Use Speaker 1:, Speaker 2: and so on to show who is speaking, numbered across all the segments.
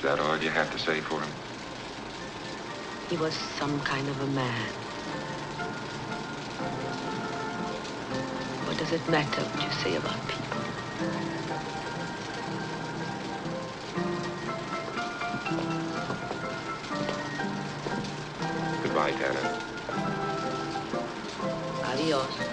Speaker 1: that all you have to say for him?
Speaker 2: He was some kind of a man. What does it matter what you say about people?
Speaker 1: Goodbye, Tanner.
Speaker 2: Adios.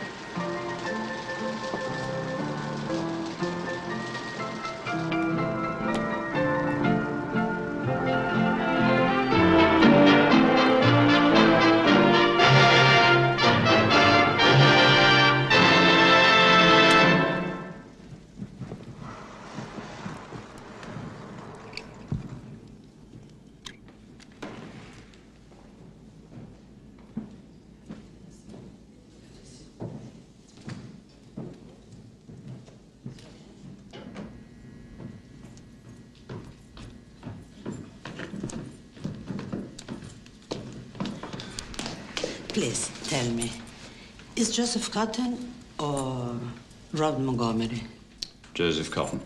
Speaker 3: Please, tell me, is Joseph Cotton or Rod Montgomery?
Speaker 4: Joseph Cotton.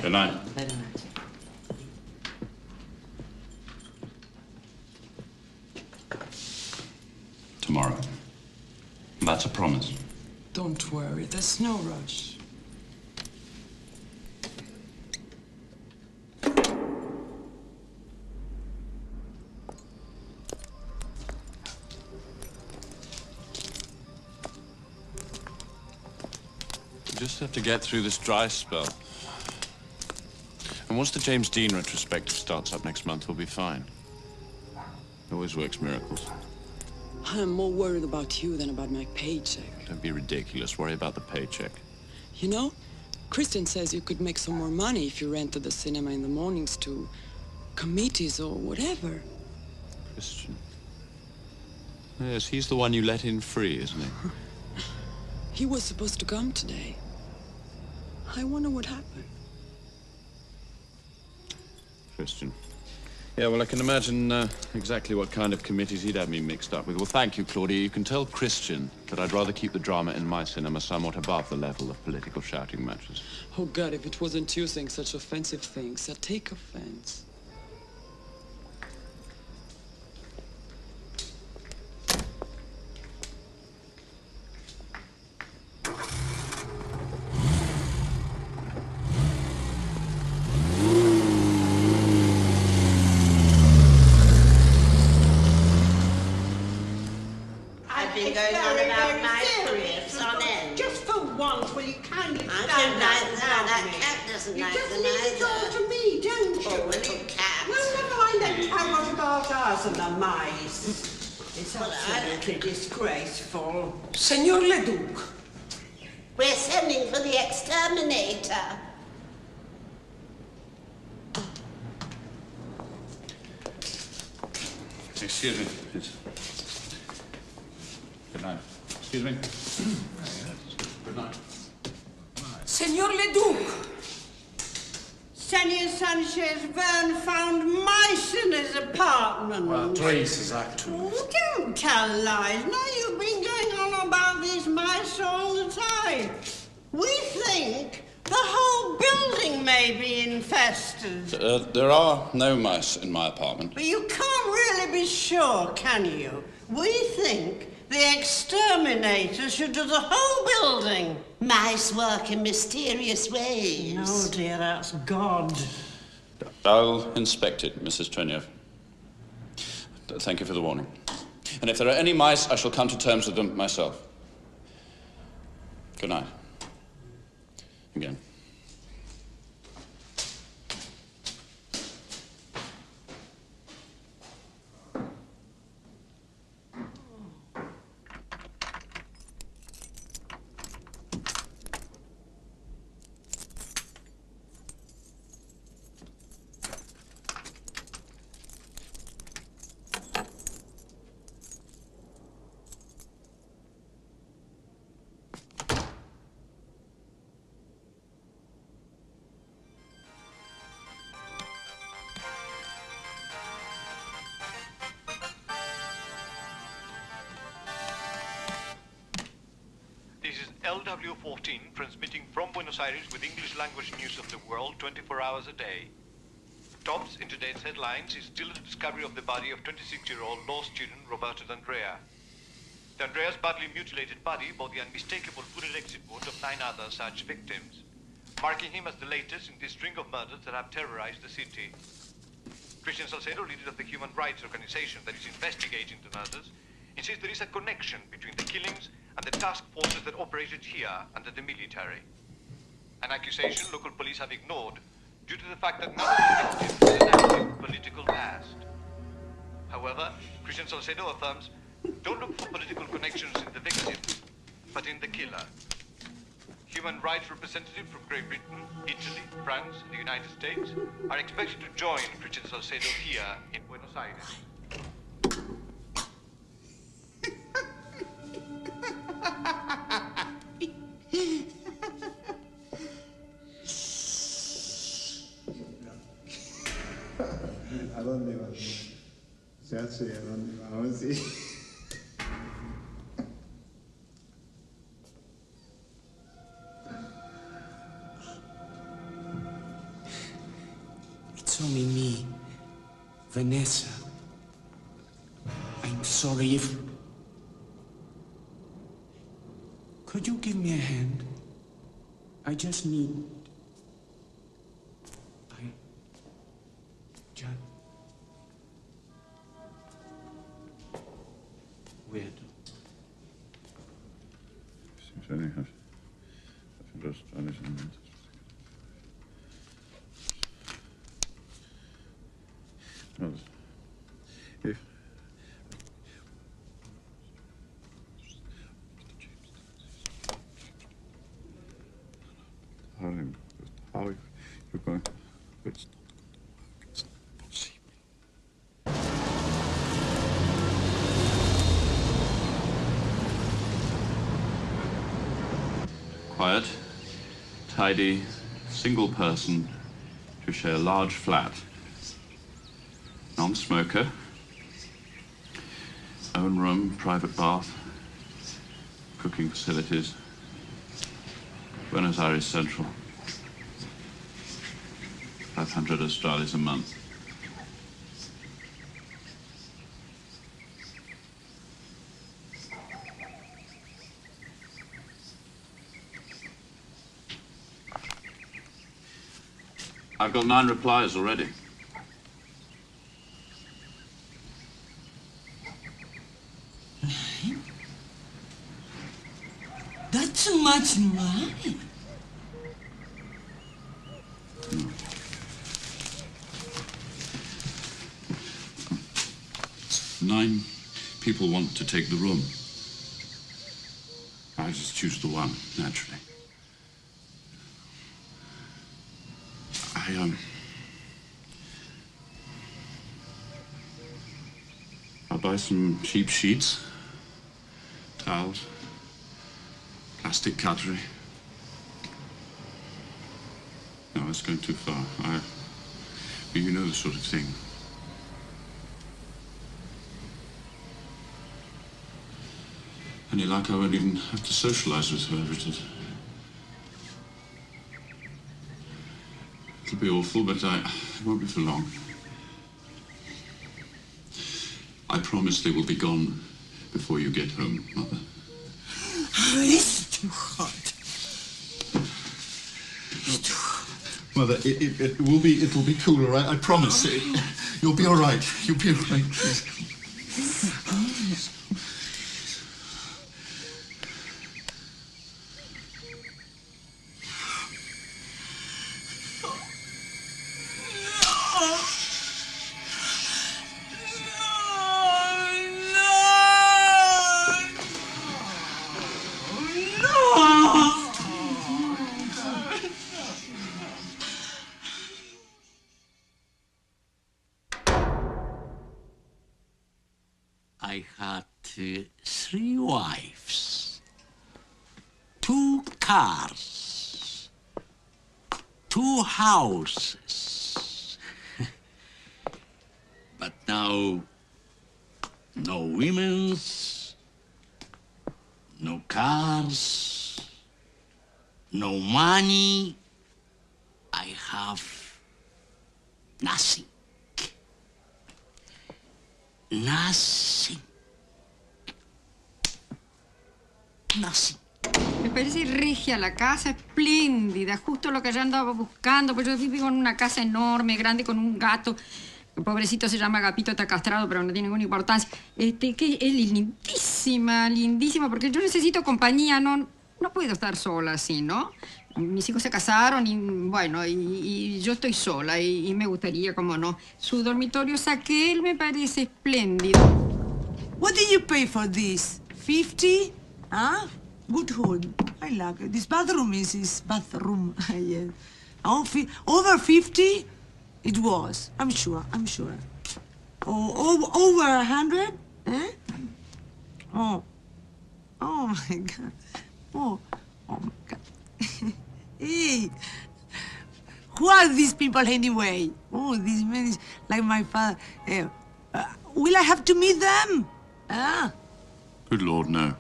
Speaker 4: Good night.
Speaker 3: Very nice.
Speaker 4: Tomorrow. That's a promise.
Speaker 5: Don't worry, there's no rush.
Speaker 6: We just have to get through this dry spell. And once the James Dean retrospective starts up next month, we'll be fine. It always works miracles.
Speaker 5: I'm more worried about you than about my paycheck.
Speaker 6: Don't be ridiculous. Worry about the paycheck.
Speaker 5: You know, Christian says you could make some more money if you rented the cinema in the mornings to committees or whatever.
Speaker 6: Christian. Yes, he's the one you let in free, isn't he?
Speaker 5: He was supposed to come today. I wonder what happened.
Speaker 6: Christian. Yeah, well, I can imagine exactly what kind of committees he'd have me mixed up with. Well, thank you, Claudia. You can tell Christian that I'd rather keep the drama in my cinema somewhat above the level of political shouting matches.
Speaker 5: Oh, God, if it wasn't you saying such offensive things, I'd take offense.
Speaker 7: Going on about my careers on end.
Speaker 8: Just for once, will you kindly stand
Speaker 7: I don't like
Speaker 8: up
Speaker 7: that cat doesn't
Speaker 8: you
Speaker 7: like
Speaker 8: just
Speaker 7: them
Speaker 8: leave it all
Speaker 7: either.
Speaker 8: to me, don't you?
Speaker 7: Poor little cat.
Speaker 8: Well, never mind that cat. What about us and the mice? It's
Speaker 7: Well,
Speaker 8: absolutely disgraceful. Senor Leduc.
Speaker 7: We're sending for the exterminator.
Speaker 4: Excuse me, please. Good night. Excuse me. Good night.
Speaker 8: Senor Leduc. Senor Sanchez Verne found mice in his apartment.
Speaker 9: Well, traces, actually.
Speaker 8: Oh, don't tell lies. No, you've been going on about these mice all the time. We think the whole building may be infested.
Speaker 4: There are no mice in my apartment.
Speaker 8: But you can't really be sure, can you? We think the exterminator should do the whole building.
Speaker 7: Mice work in mysterious ways.
Speaker 8: No, dear, that's God.
Speaker 4: I'll inspect it, Mrs. Trenev. Thank you for the warning. And if there are any mice, I shall come to terms with them myself. Good night. Again.
Speaker 10: LW14 transmitting from Buenos Aires with English language news of the world 24 hours a day.
Speaker 9: tops in today's headlines is still the discovery of the body of 26-year-old law student Roberto D'Andrea. D'Andrea's badly mutilated body bore the unmistakable food and exit wound of 9 other such victims, marking him as the latest in this string of murders that have terrorized the city. Christian Salcedo, leader of the human rights organization that is investigating the murders, insists there is a connection between the killings and the task forces that operated here under the military. An accusation local police have ignored due to the fact that none of the victims had an active political past. However, Christian Salcedo affirms, don't look for political connections in the victim, but in the killer. Human rights representatives from Great Britain, Italy, France, and the United States are expected to join Christian Salcedo here in Buenos Aires.
Speaker 10: ¿A dónde vamos? Ya sé a dónde vamos, sí.
Speaker 11: It's only me, Vanessa. I'm sorry if... Could you give me a hand? I just need... Weird.
Speaker 6: How you're going? It's quiet, tidy, single person to share a large flat. Non-smoker, own room, private bath, cooking facilities, Buenos Aires Central. 500 Australians a month. I've got 9 replies already.
Speaker 3: That's too much money.
Speaker 6: No. 9 people want to take the room. I just choose the one, naturally. I'll buy some cheap sheets, towels, plastic cutlery. No, that's going too far. You know the sort of thing. Any luck, I won't even have to socialize with whoever it is. It'll be awful, but it won't be for long. I promise they will be gone before you get home, Mother.
Speaker 3: It's too hot. It's too hot.
Speaker 12: Mother, it will be cool, all right? I promise. You'll be all right. You'll be all right, please.
Speaker 11: I had 3 wives, 2 cars, 2 houses. But now, no women's, no cars, no money. I have
Speaker 3: Nothing. Nothing. Nothing.
Speaker 13: Me parece regia la casa, espléndida, justo lo que yo andaba buscando, pues yo vivo en una casa enorme, grande, con un gato. El pobrecito se llama Agapito, está castrado, pero no tiene ninguna importancia. Que es lindísima, lindísima, porque yo necesito compañía, no puedo estar sola así, ¿no? Mis hijos se casaron y, bueno, y yo estoy sola y me gustaría, como no. Su dormitorio Saquel me parece espléndido.
Speaker 14: What did you pay for this? 50? Huh? Good hood. I like it. This bathroom is his bathroom. Yes. Over 50? It was. I'm sure. Oh, over 100? Eh? Oh. Oh, my God. Oh my God. Hey. Who are these people anyway? Oh, these men is like my father. Will I have to meet them? Ah.
Speaker 6: Good Lord, no.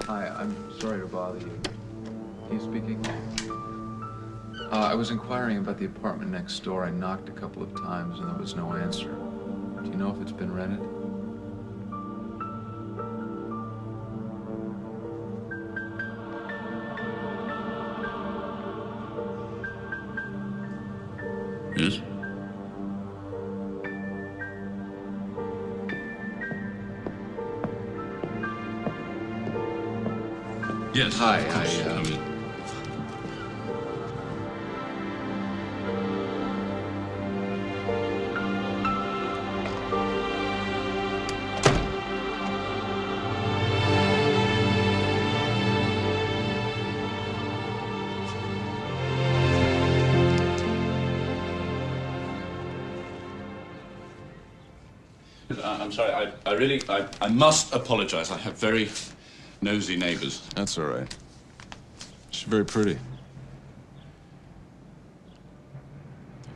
Speaker 15: Hi, I'm sorry to bother you. You speaking? I was inquiring about the apartment next door. I knocked a couple of times and there was no answer. Do you know if it's been rented?
Speaker 6: Yes? Yes.
Speaker 15: Hi,
Speaker 6: I'm sorry, I must apologize. I have very nosy neighbors.
Speaker 15: That's all right. She's very pretty.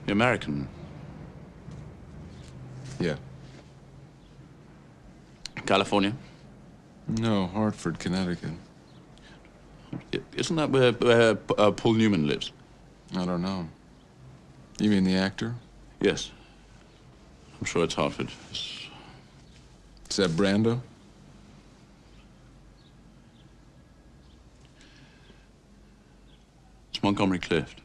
Speaker 6: You're American?
Speaker 15: Yeah.
Speaker 6: California?
Speaker 15: No, Hartford, Connecticut.
Speaker 6: Isn't that where Paul Newman lives?
Speaker 15: I don't know. You mean the actor?
Speaker 6: Yes. I'm sure it's Hartford.
Speaker 15: Is that Brando?
Speaker 6: It's Montgomery Clift.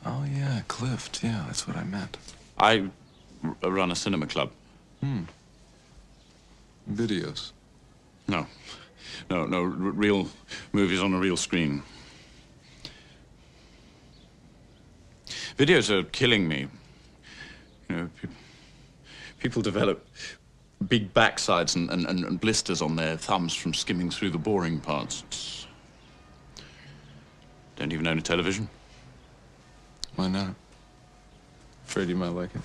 Speaker 15: Oh, yeah, Clift. Yeah, that's what I meant.
Speaker 6: I run a cinema club.
Speaker 15: Videos?
Speaker 6: No, real movies on a real screen. Videos are killing me. You know, people develop big backsides and blisters on their thumbs from skimming through the boring parts. Don't even own a television.
Speaker 15: Why not? Afraid you might like it.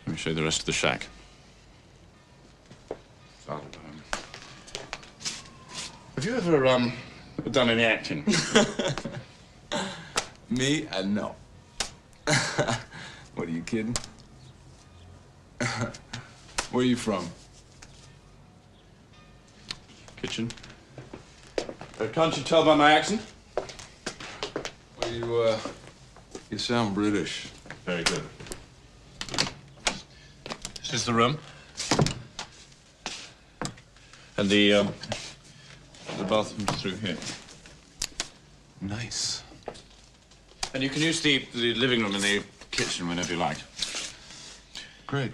Speaker 6: Let me show you the rest of the shack. Have you ever done any acting?
Speaker 15: Me? No. What, are you kidding? Where are you from?
Speaker 6: Kitchen. Can't you tell by my accent?
Speaker 15: Well, you sound British.
Speaker 6: Very good. This is the room. And the bathroom's through here.
Speaker 15: Nice.
Speaker 6: And you can use the living room and the kitchen whenever you like.
Speaker 15: Great.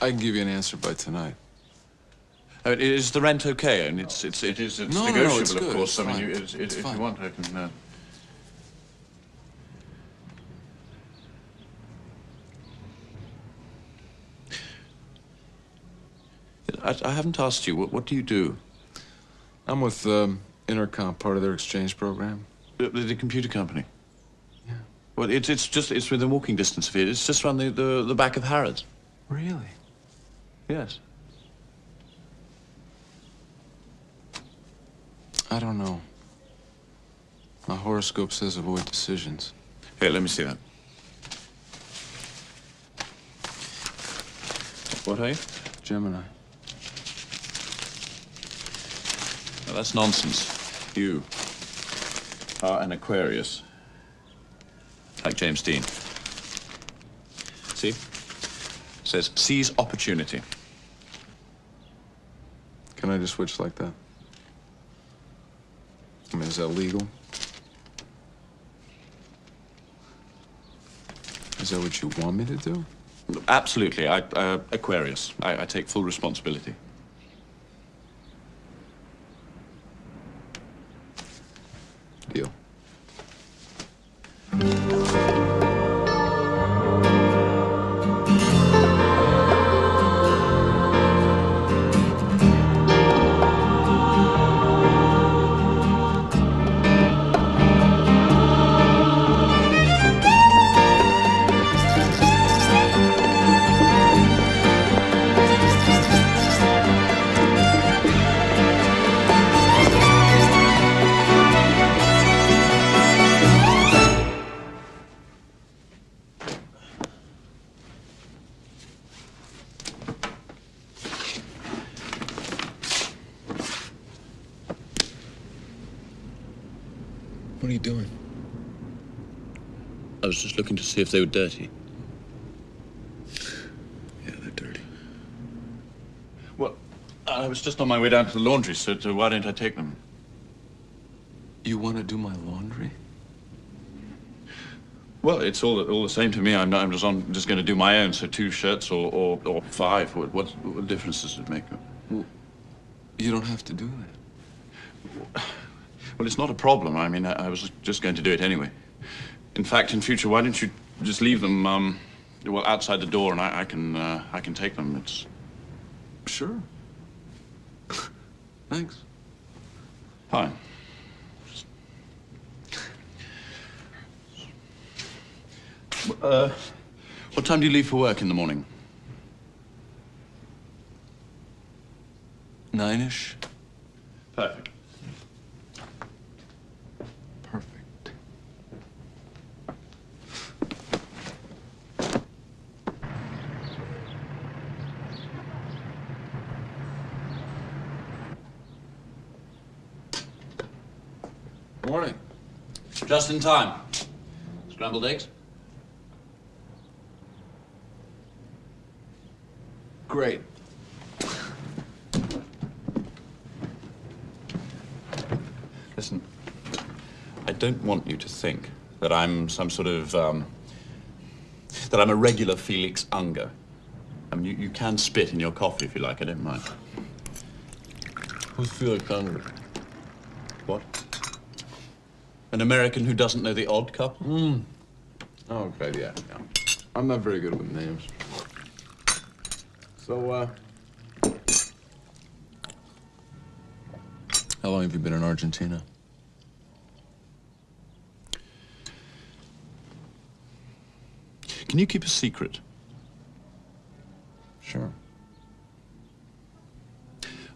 Speaker 15: I can give you an answer by tonight.
Speaker 6: Is the rent okay? And it's negotiable,
Speaker 15: no, it's good.
Speaker 6: Of course.
Speaker 15: It's
Speaker 6: I mean,
Speaker 15: fine.
Speaker 6: if you want, I can. I haven't asked you, what do you do?
Speaker 15: I'm with Intercom, part of their exchange program.
Speaker 6: The computer company? Yeah. Well, it's within walking distance of here. It's just around the back of Harrods.
Speaker 15: Really?
Speaker 6: Yes.
Speaker 15: I don't know. My horoscope says avoid decisions.
Speaker 6: Here, let me see that. What are you?
Speaker 15: Gemini.
Speaker 6: No, that's nonsense. You are an Aquarius. Like James Dean. See? It says, seize opportunity.
Speaker 15: Can I just switch like that? I mean, is that legal? Is that what you want me to do?
Speaker 6: Absolutely. Aquarius. I take full responsibility.
Speaker 15: Deal.
Speaker 6: What are you doing? I was just looking to see if they were dirty. Yeah, they're dirty. Well, I was just on my way down to the laundry, so why don't I take them?
Speaker 15: You want to do my laundry?
Speaker 6: Well, it's all the same to me. I'm just going to do my own. So 2 shirts or 5. What difference does it make?
Speaker 15: Well, you don't have to do that.
Speaker 6: Well, it's not a problem. I mean, I was just going to do it anyway. In fact, in future, why don't you just leave them, well, outside the door, and I can take them. It's
Speaker 15: sure. Thanks.
Speaker 6: Fine. What time do you leave for work in the morning?
Speaker 15: 9-ish.
Speaker 6: Perfect.
Speaker 15: Perfect.
Speaker 6: Morning. Just in time. Scrambled eggs?
Speaker 15: Great.
Speaker 6: Listen, I don't want you to think that I'm some sort of, that I'm a regular Felix Unger. I mean, you can spit in your coffee if you like, I don't mind.
Speaker 15: Who's Felix Unger?
Speaker 6: What? An American who doesn't know the odd couple?
Speaker 15: Oh, okay, yeah. I'm not very good with names. So, how long have you been in Argentina?
Speaker 6: Can you keep a secret?
Speaker 15: Sure.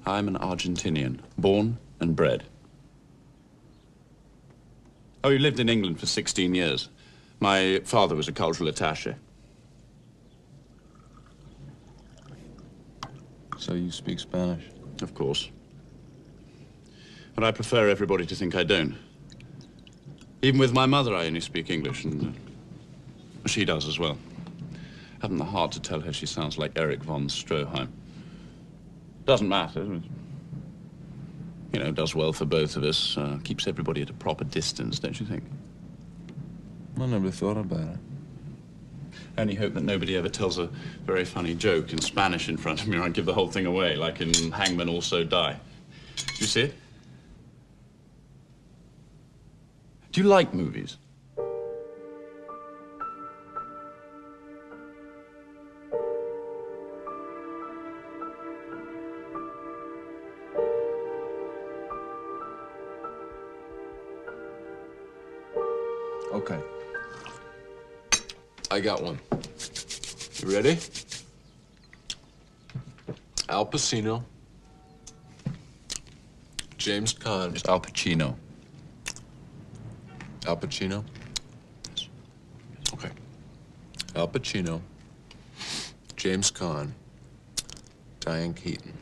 Speaker 6: I'm an Argentinian, born and bred. Oh, you lived in England for 16 years. My father was a cultural attaché.
Speaker 15: So you speak Spanish?
Speaker 6: Of course. But I prefer everybody to think I don't. Even with my mother, I only speak English, and she does as well. Haven't the heart to tell her she sounds like Erich von Stroheim. Doesn't matter. You know, does well for both of us. Keeps everybody at a proper distance, don't you think?
Speaker 15: I never thought about it.
Speaker 6: Only hope that nobody ever tells a very funny joke in Spanish in front of me, or I'd give the whole thing away, like in Hangmen Also Die. Do you see it? Do you like movies?
Speaker 15: Okay. I got one. You ready? Al Pacino. James Caan.
Speaker 4: It's Al Pacino.
Speaker 15: Al Pacino?
Speaker 4: Yes.
Speaker 15: Okay. Al Pacino. James Caan. Diane Keaton.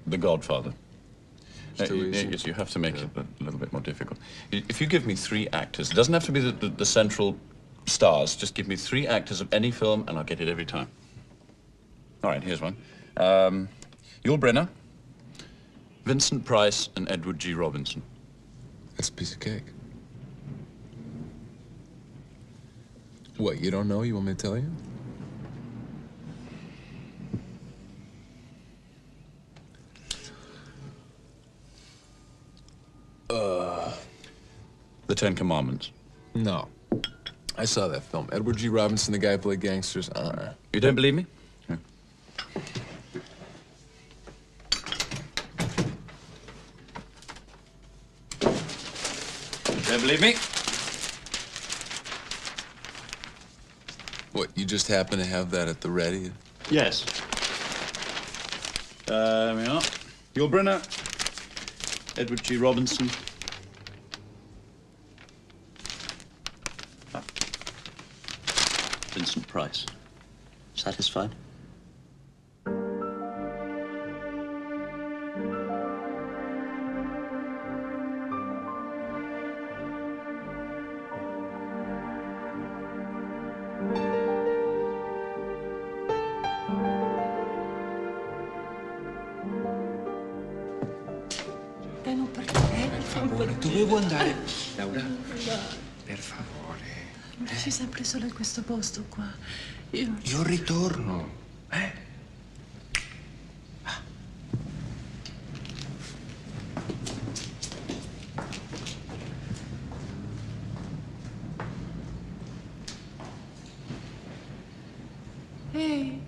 Speaker 4: The Godfather.
Speaker 15: Too easy.
Speaker 4: Yes, you have to make it a little bit more difficult. If you give me 3 actors, it doesn't have to be the central stars. Just give me 3 actors of any film, and I'll get it every time. All right, here's one. Yul Brynner, Vincent Price, and Edward G. Robinson.
Speaker 15: That's a piece of cake. What, you don't know? You want me to tell you?
Speaker 4: The 10 Commandments.
Speaker 15: No. I saw that film. Edward G. Robinson, the guy who played gangsters.
Speaker 4: You don't believe me? Yeah. Don't believe me?
Speaker 15: What, you just happen to have that at the ready?
Speaker 4: Yes. There we are. Yul Brynner, Edward G. Robinson. Vincent Price. Satisfied?
Speaker 11: Per favore, dovevo andare. Laura, per favore.
Speaker 16: Ci sempre solo in questo posto qua.
Speaker 11: Io ritorno, eh?
Speaker 16: Ehi.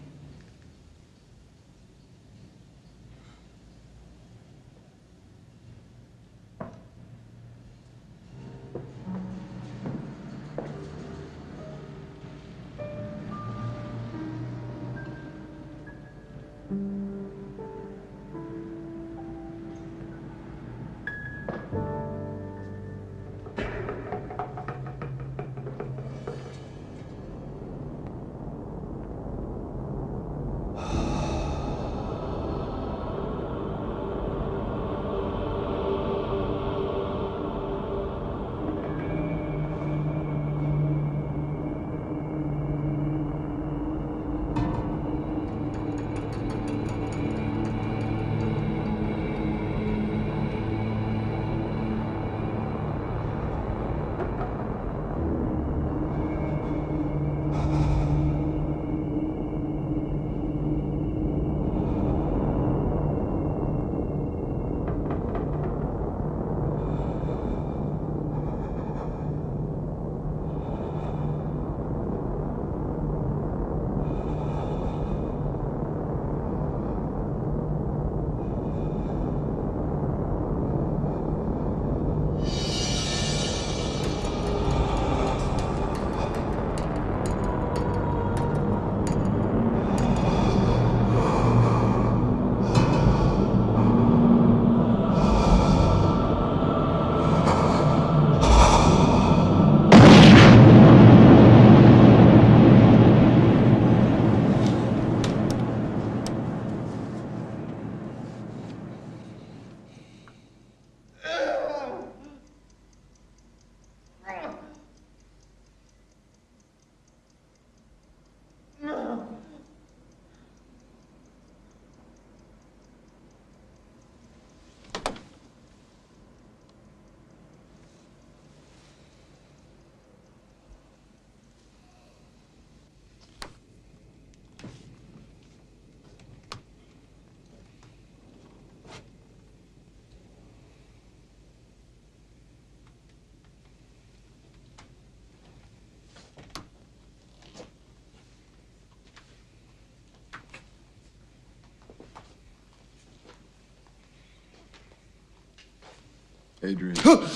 Speaker 15: Adrian. God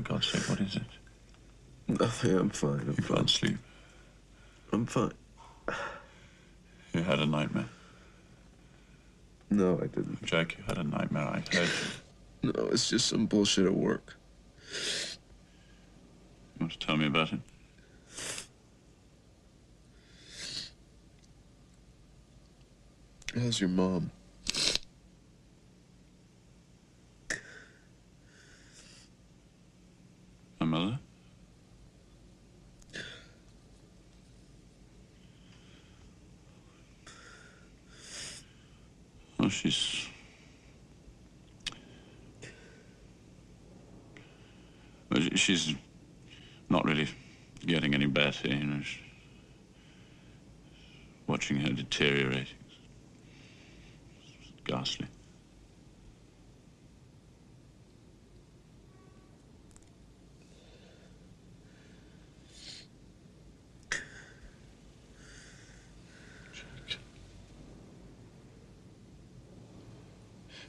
Speaker 6: God's sake, what is it?
Speaker 17: Nothing, I'm fine.
Speaker 6: You can't sleep.
Speaker 17: I'm fine.
Speaker 6: You had a nightmare.
Speaker 17: No, I didn't.
Speaker 6: Jack, you had a nightmare. I heard you.
Speaker 17: No, it's just some bullshit at work.
Speaker 6: You want to tell me about it?
Speaker 17: How's your mom?
Speaker 6: My mother? Well, she's not really getting any better, you know. Watching her deteriorating. It's ghastly.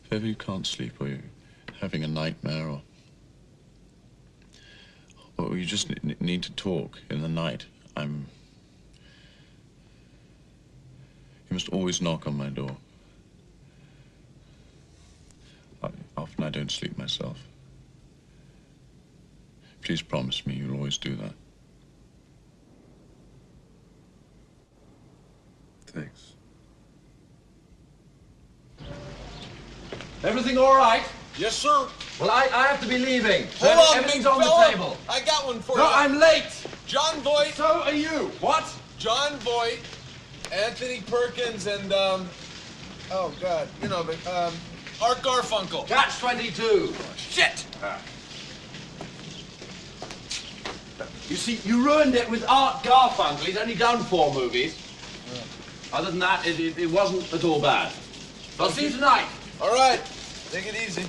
Speaker 6: If ever you can't sleep, or you're having a nightmare, or you just need to talk in the night, you must always knock on my door. Often I don't sleep myself. Please promise me you'll always do that.
Speaker 17: Thanks.
Speaker 18: Everything all right?
Speaker 19: Yes, sir.
Speaker 18: Well, I have to be leaving.
Speaker 19: Hold on,
Speaker 18: everything's
Speaker 19: big
Speaker 18: on the
Speaker 19: fella.
Speaker 18: table.
Speaker 19: I got one for you.
Speaker 18: No, I'm late.
Speaker 19: John Voight.
Speaker 18: So are you. What?
Speaker 19: John Voight, Anthony Perkins, and, oh, God, you know, Art Garfunkel.
Speaker 18: Catch 22.
Speaker 19: Shit!
Speaker 18: You see, you ruined it with Art Garfunkel. He's only done 4 movies. Other than that, it wasn't at all bad. I'll see you tonight.
Speaker 19: All right. Take it easy.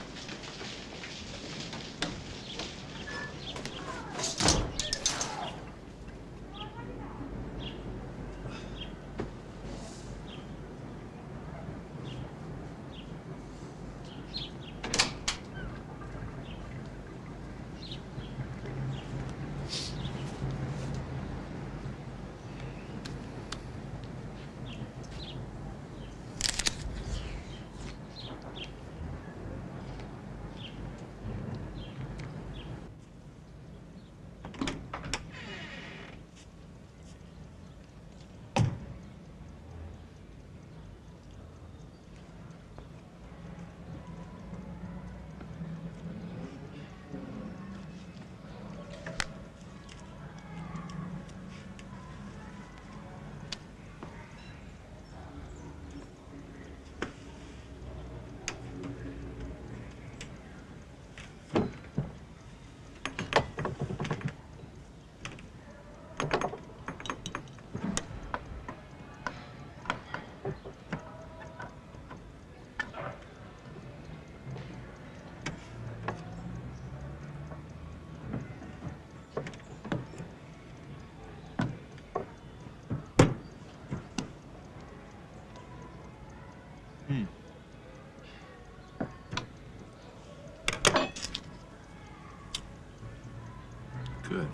Speaker 17: Good.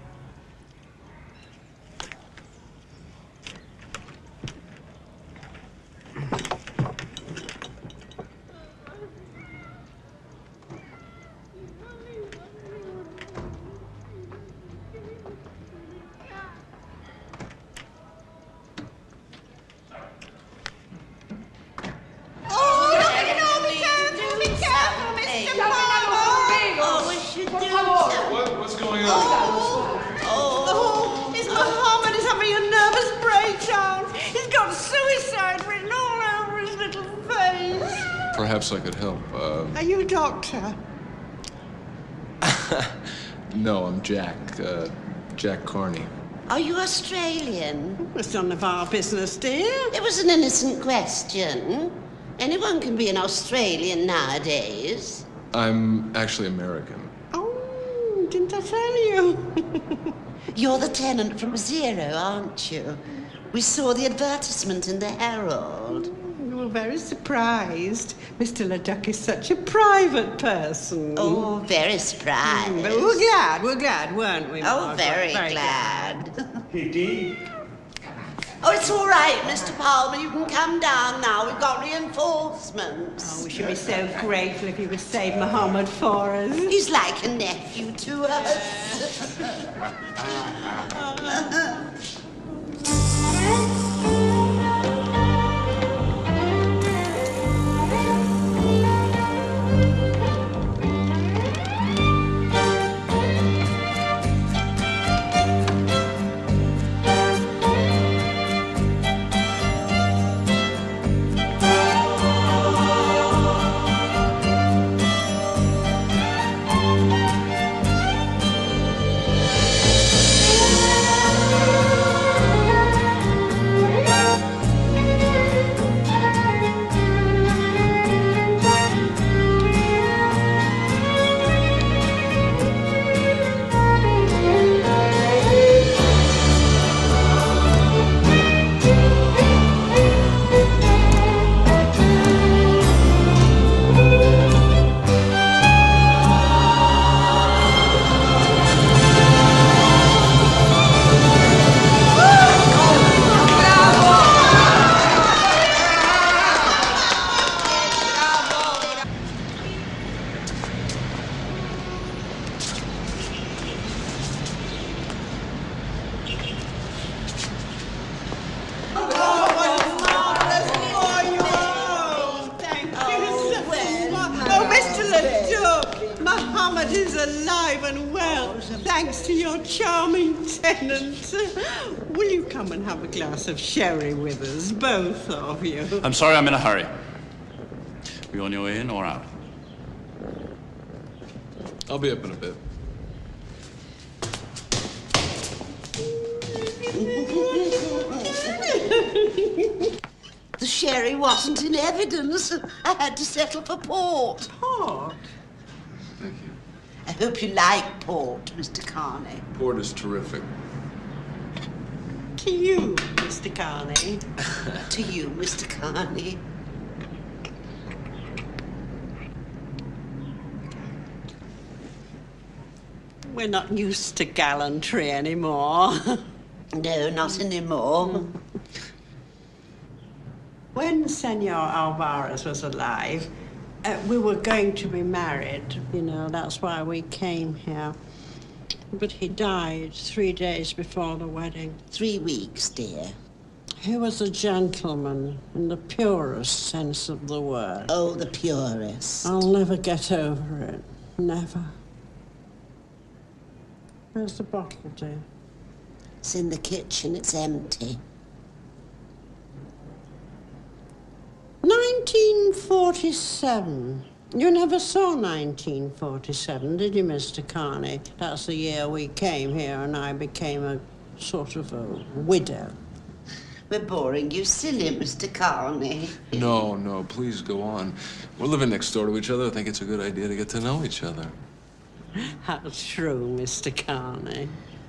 Speaker 19: What's going on?
Speaker 8: Oh, it's Muhammad. He's having a nervous breakdown. He's got suicide written all over his little face.
Speaker 17: Perhaps I could help.
Speaker 8: Are you a doctor?
Speaker 17: No, I'm Jack. Jack Carney.
Speaker 7: Are you Australian?
Speaker 8: It's none of our business, dear.
Speaker 7: It was an innocent question. Anyone can be an Australian nowadays.
Speaker 17: I'm actually American.
Speaker 8: Oh, didn't I tell you?
Speaker 7: You're the tenant from Zero, aren't you? We saw the advertisement in the Herald.
Speaker 8: were very surprised. Mr. Leduc is such a private person.
Speaker 7: Oh, very surprised.
Speaker 8: But we're glad, weren't we,
Speaker 7: Oh,
Speaker 8: Margaret?
Speaker 7: very glad.
Speaker 10: Kitty?
Speaker 7: Oh, it's all right, Mr. Palmer. You can come down now. We've got reinforcements.
Speaker 8: Oh, we should be so grateful if you would save Muhammad for us.
Speaker 7: He's like a nephew to us.
Speaker 8: Muhammad is alive and well, thanks to your charming tenant. Will you come and have a glass of sherry with us, both of you?
Speaker 4: I'm sorry, I'm in a hurry. Are you on your way in or out?
Speaker 17: I'll be up in a bit.
Speaker 7: The sherry wasn't in evidence. I had to settle for port.
Speaker 8: Port?
Speaker 17: Thank you.
Speaker 7: I hope you like port, Mr. Carney.
Speaker 17: Port is terrific.
Speaker 8: To you, Mr. Carney.
Speaker 7: To you, Mr. Carney.
Speaker 8: We're not used to gallantry anymore.
Speaker 7: No, not anymore.
Speaker 8: When Senor Alvarez was alive, we were going to be married. You know, that's why we came here. But he died 3 days before the wedding.
Speaker 7: 3 weeks, dear.
Speaker 8: He was a gentleman in the purest sense of the word.
Speaker 7: Oh, the purest.
Speaker 8: I'll never get over it. Never. Where's the bottle, dear?
Speaker 7: It's in the kitchen. It's empty.
Speaker 8: 1947. You never saw 1947, did you, Mr. Carney? That's the year we came here and I became a sort of a widow.
Speaker 7: We're boring you silly, Mr. Carney.
Speaker 17: No, please go on. We're living next door to each other. I think it's a good idea to get to know each other.
Speaker 8: That's true, Mr. Carney.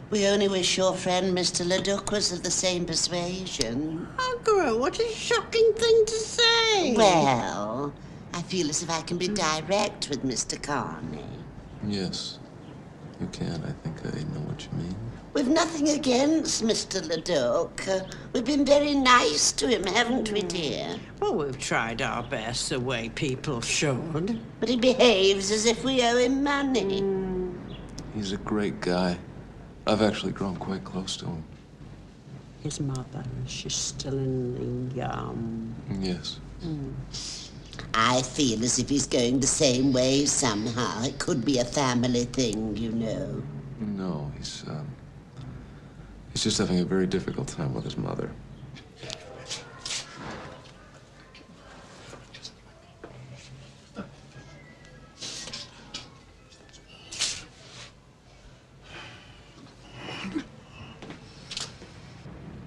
Speaker 7: We only wish your friend Mr. Leduc was of the same persuasion.
Speaker 8: Margaret, what a shocking thing to say.
Speaker 7: Well, I feel as if I can be direct with Mr. Carney.
Speaker 17: Yes, you can. I think I know what you mean.
Speaker 7: We've nothing against Mr. Leduc. We've been very nice to him, haven't we, dear?
Speaker 8: Well, we've tried our best the way people should.
Speaker 7: But he behaves as if we owe him money.
Speaker 17: He's a great guy. I've actually grown quite close to him.
Speaker 8: His mother, she's still in the,
Speaker 17: Yes.
Speaker 7: I feel as if he's going the same way somehow. It could be a family thing, you know.
Speaker 17: No, he's just having a very difficult time with his mother.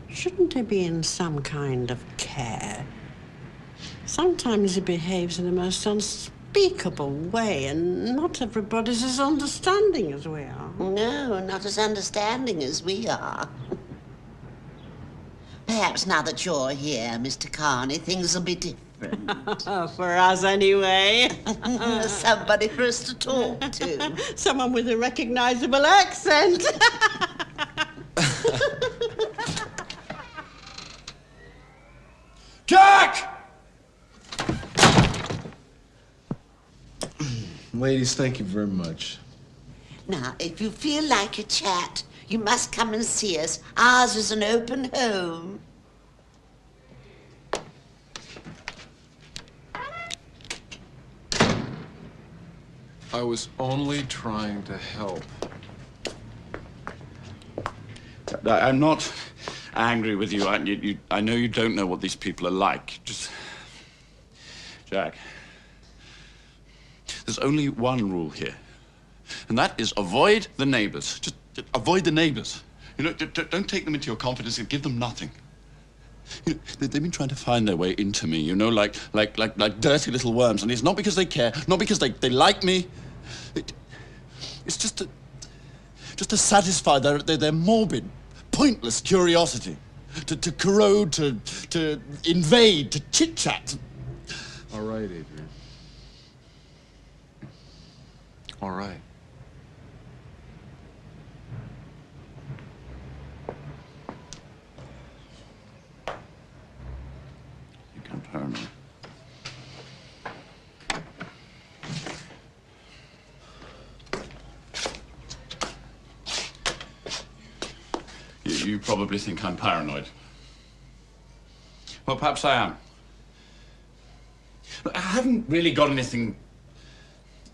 Speaker 8: Shouldn't he be in some kind of care? Sometimes he behaves in the most unspeakable way, and not everybody's as understanding as we are.
Speaker 7: No, not as understanding as we are. Perhaps now that you're here, Mr. Carney, things will be different.
Speaker 8: For us, anyway.
Speaker 7: Somebody for us to talk to.
Speaker 8: Someone with a recognizable accent.
Speaker 19: Jack!
Speaker 17: Ladies, thank you very much.
Speaker 7: Now, if you feel like a chat, you must come and see us. Ours is an open home.
Speaker 17: I was only trying to help.
Speaker 4: I'm not angry with you. I know you don't know what these people are like. Just... Jack, there's only one rule here, and that is avoid the neighbors. Just avoid the neighbors. You know, don't take them into your confidence and give them nothing. You know, they've been trying to find their way into me, you know, like dirty little worms. And it's not because they care, not because they like me. It's just to satisfy their morbid, pointless curiosity. To corrode, to invade, to chit-chat.
Speaker 17: All right, Adrian. All right.
Speaker 4: You can't harm me. You probably think I'm paranoid. Well, perhaps I am. But I haven't really got anything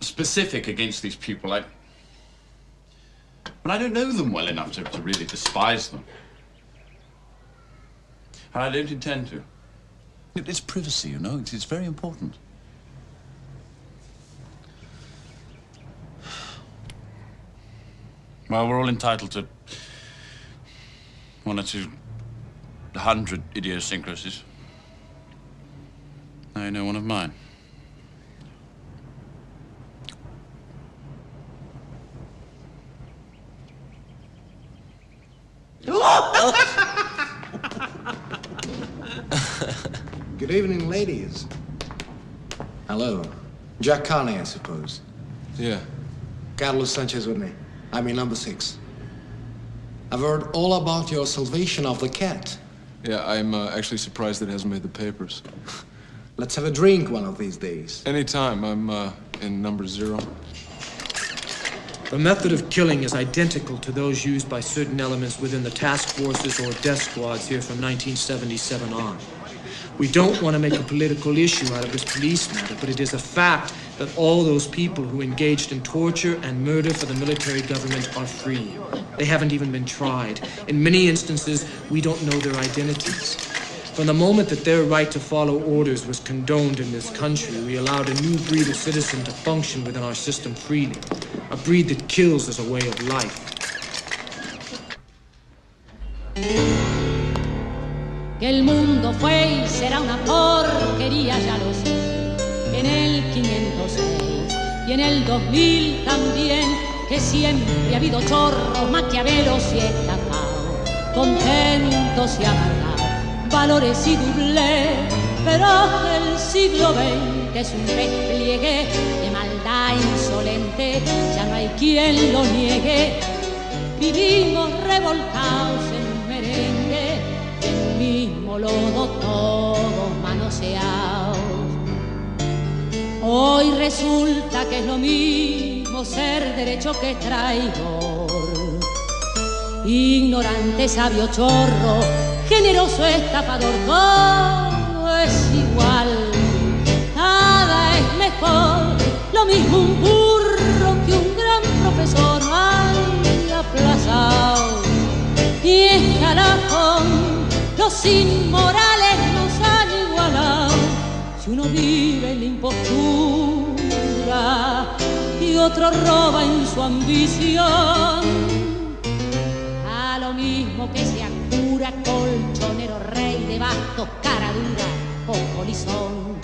Speaker 4: specific against these people. But I don't know them well enough to really despise them. And I don't intend to. It's privacy, you know. It's very important. Well, we're all entitled to 1 or 200 idiosyncrasies. I know one of mine.
Speaker 20: Good evening, ladies. Hello. Jack Carney, I suppose.
Speaker 17: Yeah.
Speaker 20: Carlos Sanchez with me. I mean number 6. I've heard all about your salvation of the cat.
Speaker 17: Yeah, I'm actually surprised it hasn't made the papers.
Speaker 20: Let's have a drink one of these days.
Speaker 17: Anytime. I'm in number 0.
Speaker 21: The method of killing is identical to those used by certain elements within the task forces or death squads here from 1977 on. We don't want to make a political issue out of this police matter, but it is a fact that all those people who engaged in torture and murder for the military government are free. They haven't even been tried. In many instances, we don't know their identities. From the moment that their right to follow orders was condoned in this country, we allowed a new breed of citizen to function within our system freely. A breed that kills as a way of life.
Speaker 22: Que el mundo fue y será una porquería, ya lo sé. En el 506 y en el 2000 también, que siempre ha habido chorros, maquiavelos y estafados, contentos y amargados, valores y doblez. Pero el siglo XX es un despliegue de maldad insolente, ya no hay quien lo niegue. Vivimos revolcados en un merengue, el mismo lodo, todos manoseados. Hoy resulta que es lo mismo ser derecho que traidor, ignorante, sabio, chorro, generoso, estafador. Todo es igual, nada es mejor, lo mismo un burro que un gran profesor. Ay, aplazado y escalafón, los inmorales nos han igualado. Si uno vive en la impostura y otro roba en su ambición, a lo mismo que sea cura, colchonero, rey de bastos, cara dura o polizón.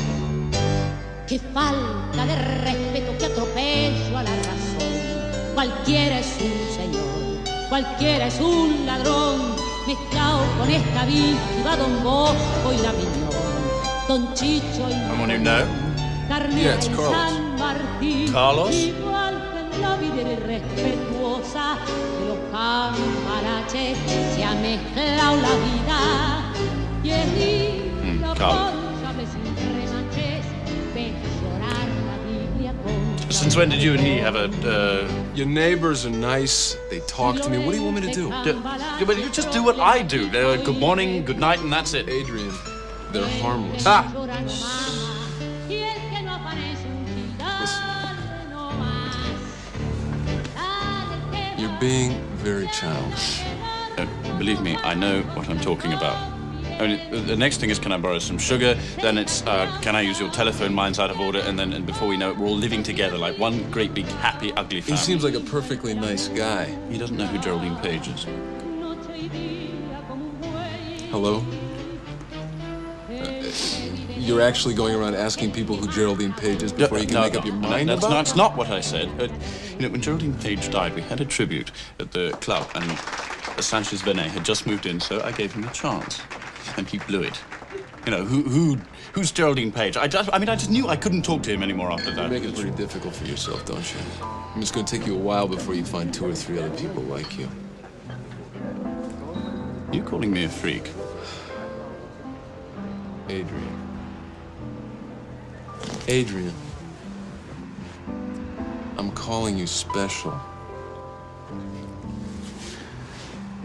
Speaker 22: Qué falta de respeto, qué atropello a la razón. Cualquiera es un señor, cualquiera es un ladrón, mezclado con esta víctima, Don Bosco y la Miñón. Don Chicho y
Speaker 4: Someone you know?
Speaker 22: Carnera
Speaker 17: it's
Speaker 22: y
Speaker 17: Carlos.
Speaker 22: San Martín.
Speaker 4: Carlos?
Speaker 22: Igual que en la vida irrespetuosa de los cambalaches se ha mezclado la vida. Y es la
Speaker 4: Carlos.
Speaker 22: ponchable sin remaches, ve llorar la Biblia con...
Speaker 4: Since when did you and he have a,
Speaker 17: Your neighbors are nice. They talk to me. What do you want me to do?
Speaker 4: But you just do what I do. Good morning, good night, and that's it.
Speaker 17: Adrian, they're harmless.
Speaker 4: Ah!
Speaker 17: You're being very childish.
Speaker 4: Believe me, I know what I'm talking about. I mean, the next thing is, can I borrow some sugar? Then it's, can I use your telephone? Mine's out of order. And before we know it, we're all living together like one great big happy ugly family.
Speaker 17: He seems like a perfectly nice guy.
Speaker 4: He doesn't know who Geraldine Page is.
Speaker 17: Hello? You're actually going around asking people who Geraldine Page is before you can make up your mind about it?
Speaker 4: That's not what I said. You know, when Geraldine Page died, we had a tribute at the club, and Sanchez Benet had just moved in, so I gave him a chance. And he blew it. You know, who's Geraldine Page? I just knew I couldn't talk to him anymore after that.
Speaker 17: You make it pretty difficult for yourself, don't you? I mean, it's going to take you a while before you find 2 or 3 other people like you.
Speaker 4: You calling me a freak?
Speaker 17: Adrian, I'm calling you special.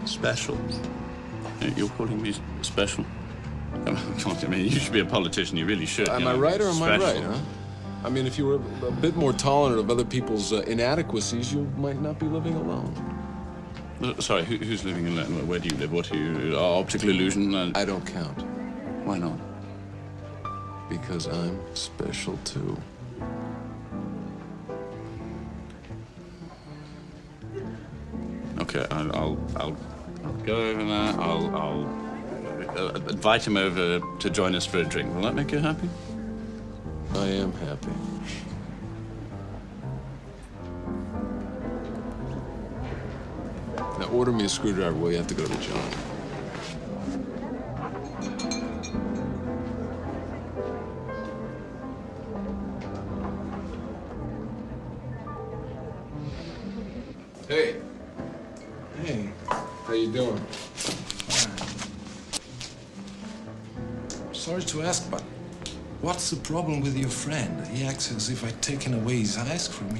Speaker 4: Special? You're calling me special? I mean, you should be a politician. You really should.
Speaker 17: Am I right or am I right, huh? I mean, if you were a bit more tolerant of other people's inadequacies, you might not be living alone.
Speaker 4: Sorry, who's living alone? Where do you live? What are you? Optical illusion?
Speaker 17: I don't count.
Speaker 4: Why not?
Speaker 17: Because I'm special too.
Speaker 4: Okay, I'll go over there. I'll invite him over to join us for a drink. Will that make you happy?
Speaker 17: I am happy. Now order me a screwdriver. Well, you have to go to John. Hey.
Speaker 21: Hey.
Speaker 17: How you doing?
Speaker 21: Sorry to ask, but what's the problem with your friend? He acts as if I'd taken away his ice cream.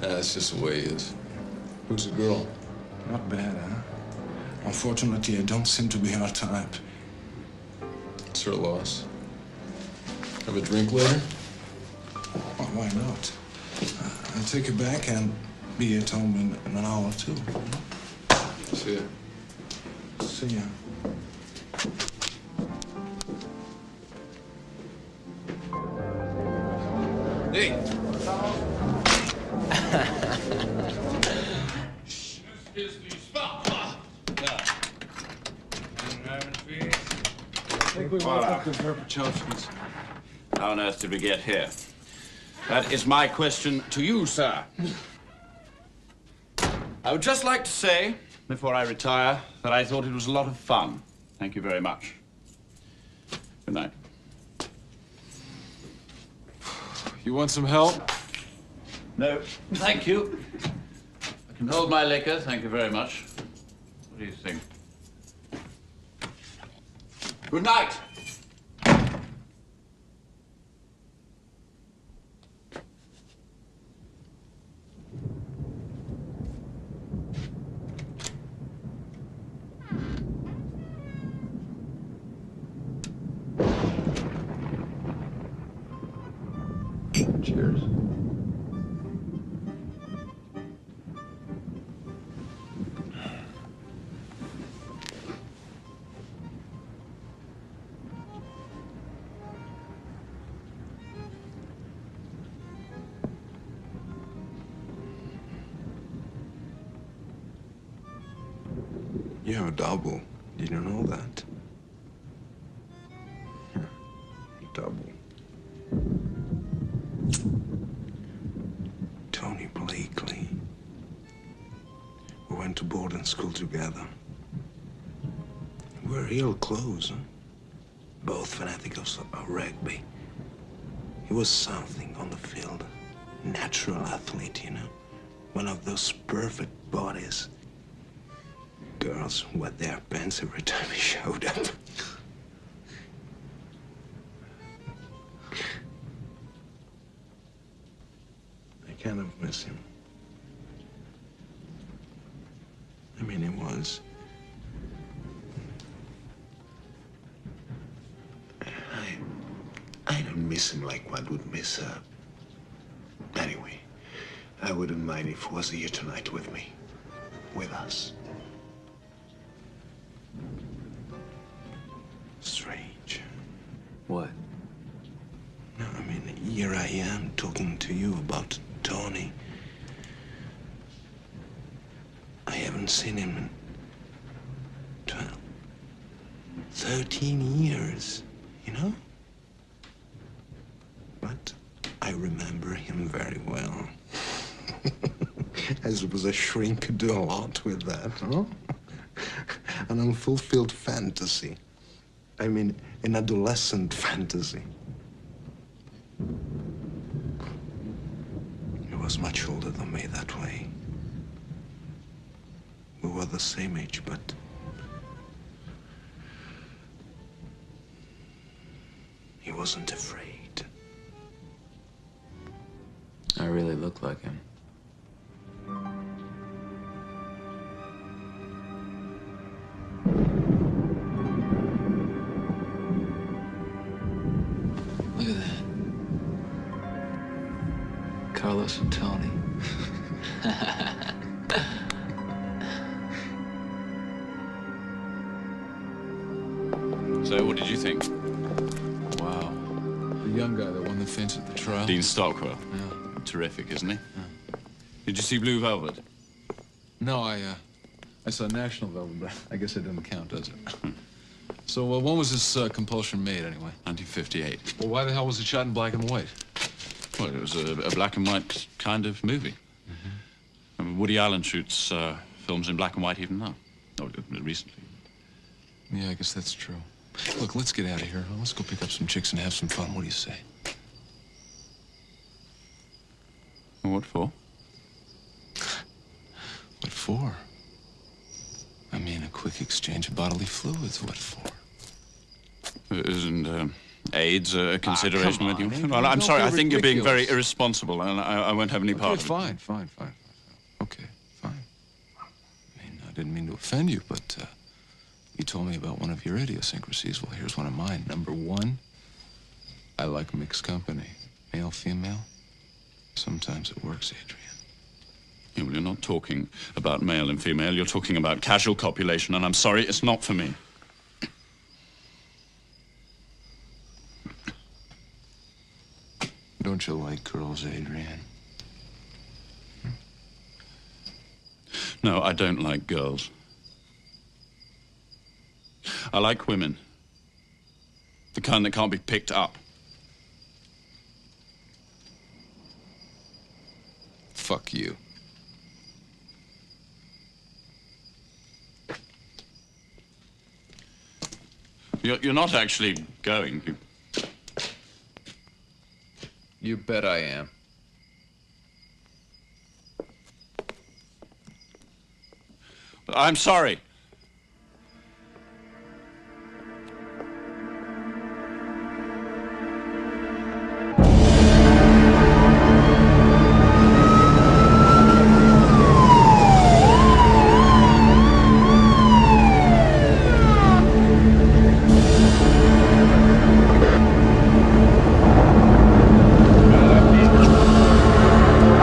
Speaker 17: That's just the way he is. Who's the girl?
Speaker 21: Not bad, huh? Unfortunately, I don't seem to be her type.
Speaker 17: It's her loss. Have a drink later?
Speaker 21: Well, why not? I'll take her back and be at home in an hour or 2.
Speaker 17: See ya.
Speaker 21: See ya.
Speaker 17: Hey!
Speaker 4: I think we want up to Verpachowski's. How on earth did we get here? That is my question to you, sir. I would just like to say, before I retire, that I thought it was a lot of fun. Thank you very much. Good night.
Speaker 17: You want some help?
Speaker 4: No, thank you. I can hold my liquor, thank you very much. What do you think? Good night.
Speaker 17: Cheers.
Speaker 21: You have a double. Did you know that? Double. Tony Blakely. We went to boarding school together. We're real close, huh?
Speaker 1: both fanatics of rugby. He was something on the field. Natural athlete, you know? One of those perfect bodies. Girls wet their pants every time he showed up. I kind of miss him. I mean, he was. I don't miss him like one would miss Anyway, I wouldn't mind if he was here tonight with me. With us. Strange.
Speaker 15: What?
Speaker 1: No, I mean, here I am talking to you about Tony. I haven't seen him in 12, 13 years, you know? But I remember him very well. I suppose a shrink could do a lot with that, huh? An unfulfilled fantasy. I mean, an adolescent fantasy. He was much older than me that way. We were the same age, but he wasn't afraid.
Speaker 15: I really look like him. Look at that. Carlos and Tony.
Speaker 4: So, what did you think?
Speaker 6: Wow. The young guy that won the fence at the trial.
Speaker 4: Dean Stockwell.
Speaker 6: Yeah.
Speaker 4: Terrific, isn't he? Did you see Blue Velvet?
Speaker 6: No, I saw National Velvet, but I guess it doesn't count, does it? So, when was this compulsion made, anyway?
Speaker 4: 1958.
Speaker 6: Well, why the hell was it shot in black and white?
Speaker 4: Well, it was a black and white kind of movie. I mean, Woody Allen shoots films in black and white even now. Oh, recently.
Speaker 6: Yeah, I guess that's true. Look, let's get out of here. Let's go pick up some chicks and have some fun. What do you say?
Speaker 4: What for?
Speaker 6: What for? I mean, a quick exchange of bodily fluids. What for?
Speaker 4: Isn't AIDS a consideration with you?
Speaker 6: man.
Speaker 4: Well, I'm sorry. I think you're being very
Speaker 6: ridiculous.
Speaker 4: irresponsible, and I won't have any part of it.
Speaker 6: Fine. Okay, fine. I mean, I didn't mean to offend you, but you told me about one of your idiosyncrasies. Well, here's one of mine. Number one, I like mixed company. Male, female. Sometimes it works, Adrian.
Speaker 4: Yeah, well, you're not talking about male and female. You're talking about casual copulation, and I'm sorry, it's not for me.
Speaker 6: Don't you like girls, Adrian?
Speaker 4: No, I don't like girls. I like women. The kind that can't be picked up.
Speaker 6: Fuck you.
Speaker 4: You're not actually going.
Speaker 15: You bet I am.
Speaker 4: I'm sorry.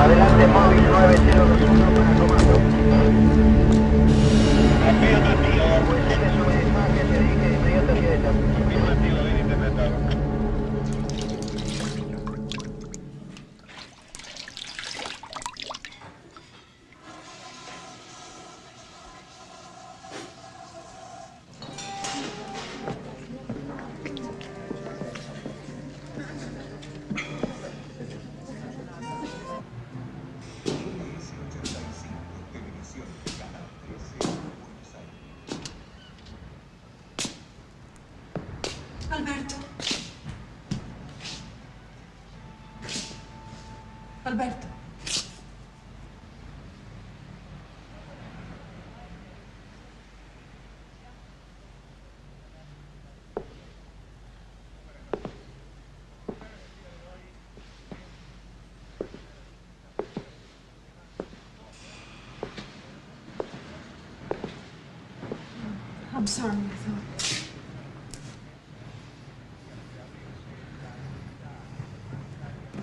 Speaker 2: Adelante, móvil 9021 para comando.
Speaker 16: Alberto. I'm sorry, I thought.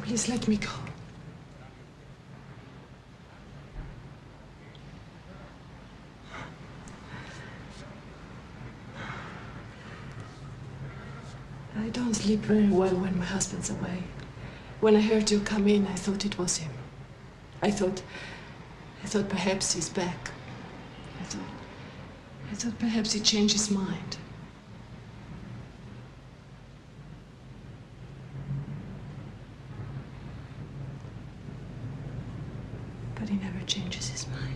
Speaker 16: Please let me go. I don't sleep very well when my husband's away. When I heard you come in, I thought it was him. I thought perhaps he's back. I thought perhaps he changed his mind. But he never changes his mind.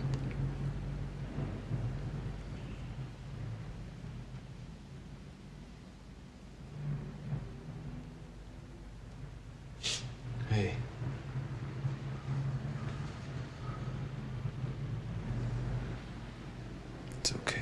Speaker 21: Hey. It's okay.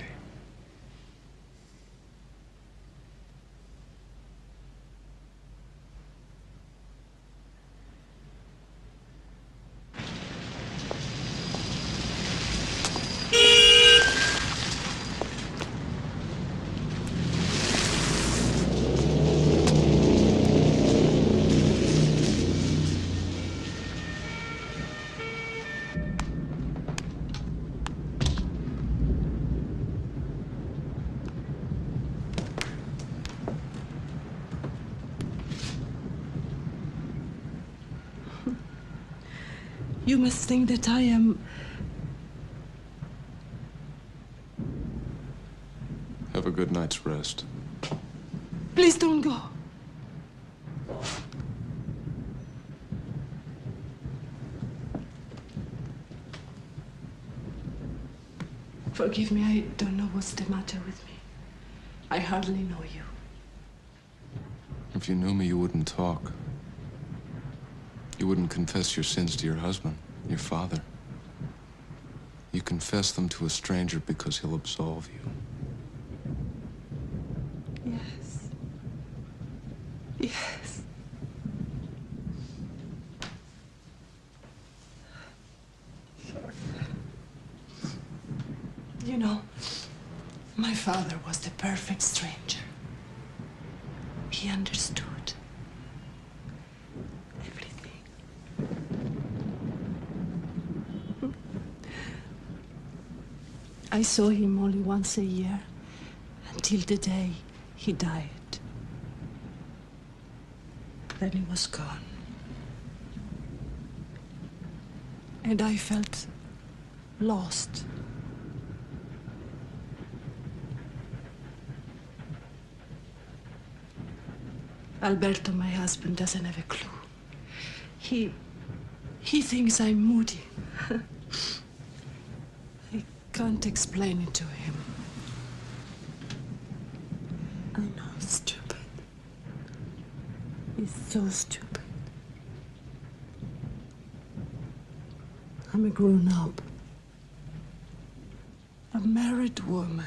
Speaker 16: You must think that I am...
Speaker 17: Have a good night's rest.
Speaker 16: Please don't go. Forgive me, I don't know what's the matter with me. I hardly know you.
Speaker 17: If you knew me, you wouldn't talk. You wouldn't confess your sins to your husband, your father. You confess them to a stranger because he'll absolve you.
Speaker 16: Yes. Yes. You know, my father was the perfect stranger. He understood. I saw him only once a year, until the day he died. Then he was gone. And I felt lost. Alberto, my husband, doesn't have a clue. He thinks I'm moody. Can't explain it to him. I know it's stupid. It's so stupid. I'm a grown-up. A married woman.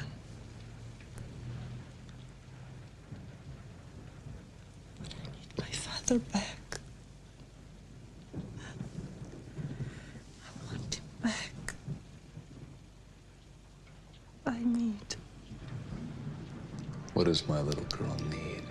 Speaker 16: I need my father back. I want him back. I need.
Speaker 17: What does my little girl need?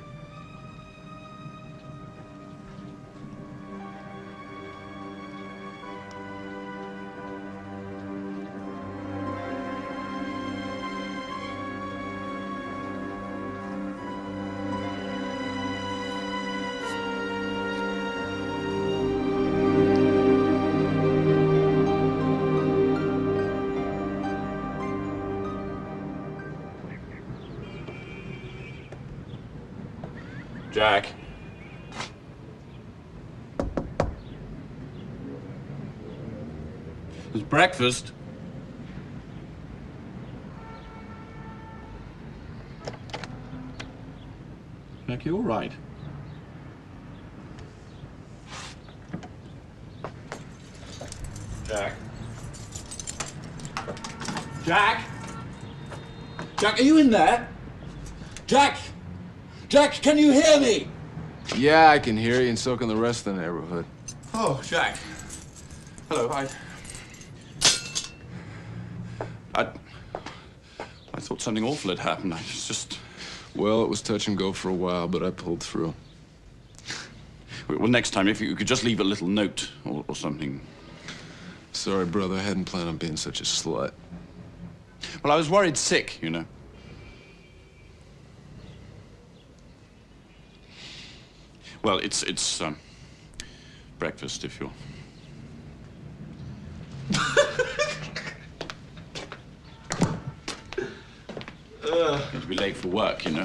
Speaker 4: Jack. It's breakfast. Jack, you all right?
Speaker 18: Jack? Jack? Jack, are you in there? Jack! Jack, can you hear me?
Speaker 17: Yeah, I can hear you, and so can the rest of the neighborhood.
Speaker 18: Oh, Jack. Hello, I thought something awful had happened. I was just...
Speaker 17: Well, it was touch and go for a while, but I pulled through.
Speaker 18: Well, next time, if you could just leave a little note or something.
Speaker 17: Sorry, brother. I hadn't planned on being such a slut.
Speaker 18: Well, I was worried sick, you know. Well, it's breakfast, if you're... Going to be late for work, you know.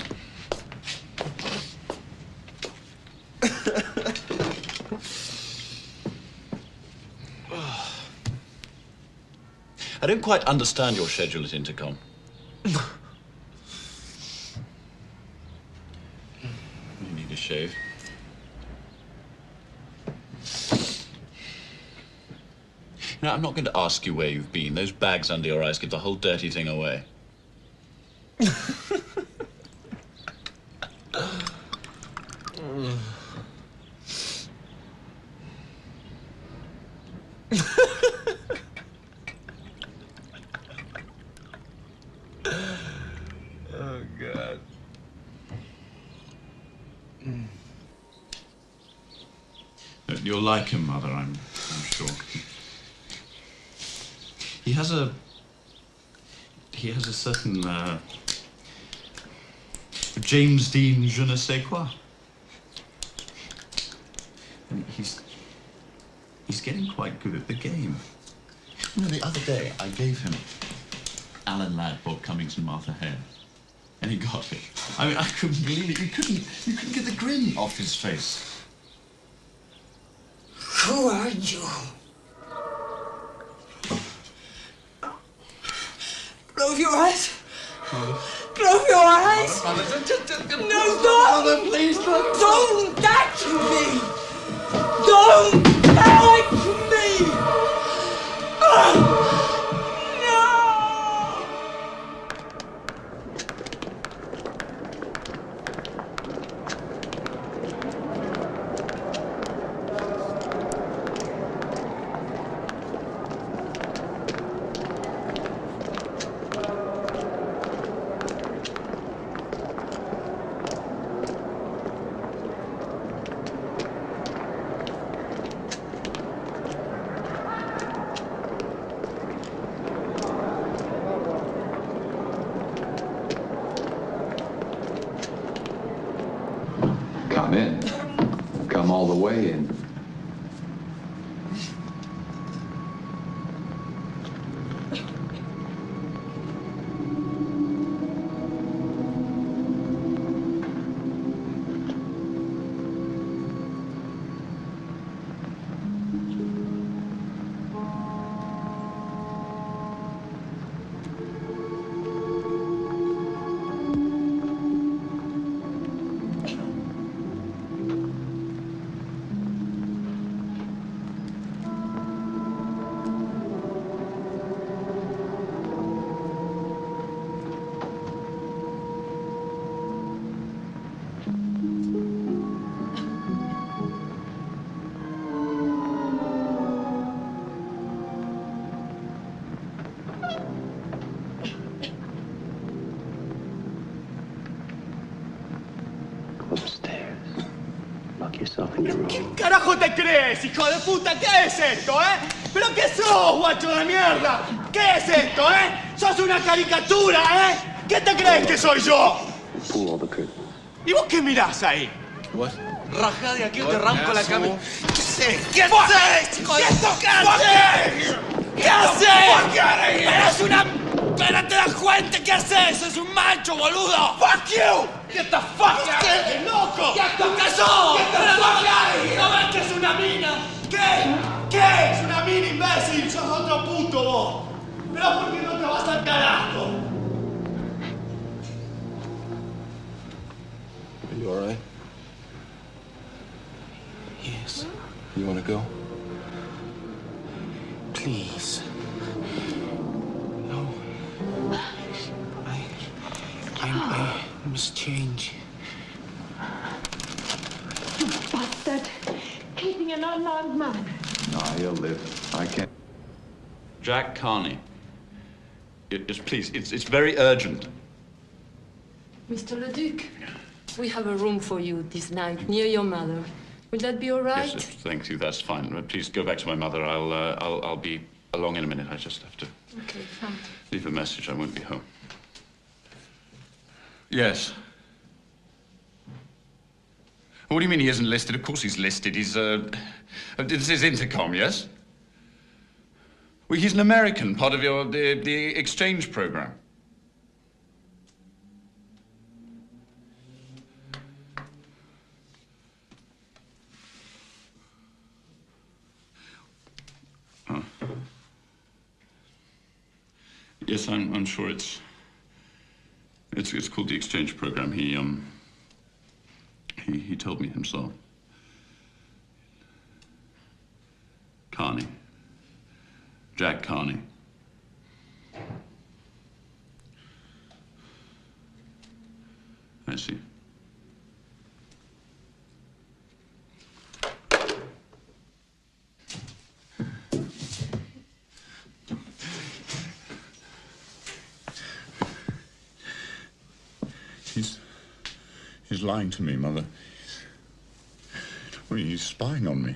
Speaker 18: I don't quite understand your schedule at Intercom. You need a shave. You know, I'm not going to ask you where you've been. Those bags under your eyes give the whole dirty thing away.
Speaker 17: Oh, God.
Speaker 18: You'll like him, Mother, I'm sure. He has a certain James Dean je ne sais quoi. And he's getting quite good at the game. You know, the other day I gave him Alan Ladd, Bob Cummings, and Martha Hare, and he got it. I mean, I couldn't believe it. You couldn't get the grin off his face.
Speaker 3: Who are you? Close your eyes. Close your eyes. No, don't. Mother, please don't. Don't touch me. Don't touch me. No.
Speaker 15: Come in. Come all the way in.
Speaker 2: ¿Qué carajo te crees, hijo de puta? ¿Qué es esto, ¿Pero qué sos, guacho de mierda? ¿Qué es esto, ¡Sos una caricatura, ¿Qué te crees que soy yo? ¿Y vos qué mirás ahí? Rajá de aquí o te arranco la cabeza. ¿Qué haces? ¿Qué haces, hijo de puta? ¿Qué haces? ¡Eres una... ¡Pero te das cuenta! ¿Qué haces? ¡Es un macho, boludo! ¡Fuck you! ¡Get the fuck out of here, loco! ¿Qué sos? ¡Get the fuck out of here! ¿No ves que es una mina? ¿Qué? Es una mina, imbécil. Sos otro puto, vos. ¿Pero por qué no te vas al carajo?
Speaker 17: Are you all right?
Speaker 3: Yes.
Speaker 17: You want to go?
Speaker 11: please. No. I must change.
Speaker 16: You bastard! Keeping an unarmed man.
Speaker 6: No, he'll live. I can't. Jack Carney. Please, it's very urgent.
Speaker 16: Mr. Le Duc, we have a room for you this night near your mother. Will that be all right?
Speaker 6: Yes, thank you. That's fine. Please go back to my mother. I'll be along in a minute. I just have to
Speaker 16: Okay, fine.
Speaker 6: leave a message. I won't be home. Yes. What do you mean he isn't listed? Of course he's listed. He's, this is intercom, yes? Well, he's an American, part of the exchange program. Oh. Yes, I'm sure it's called the exchange program. He told me himself. Carney. Jack Carney. I see. He's lying to me, Mother. Well, he's spying on me.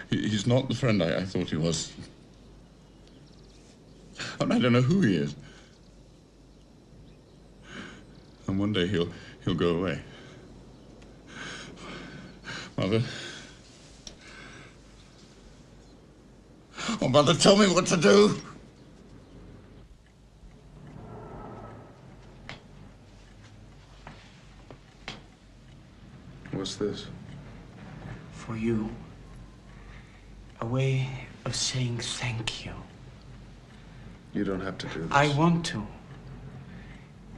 Speaker 6: He's not the friend I thought he was. And I don't know who he is. And one day he'll go away. Mother. Oh, Mother, tell me what to do.
Speaker 11: What's this? For you. A way of saying thank you.
Speaker 12: You don't have to do this.
Speaker 11: I want to.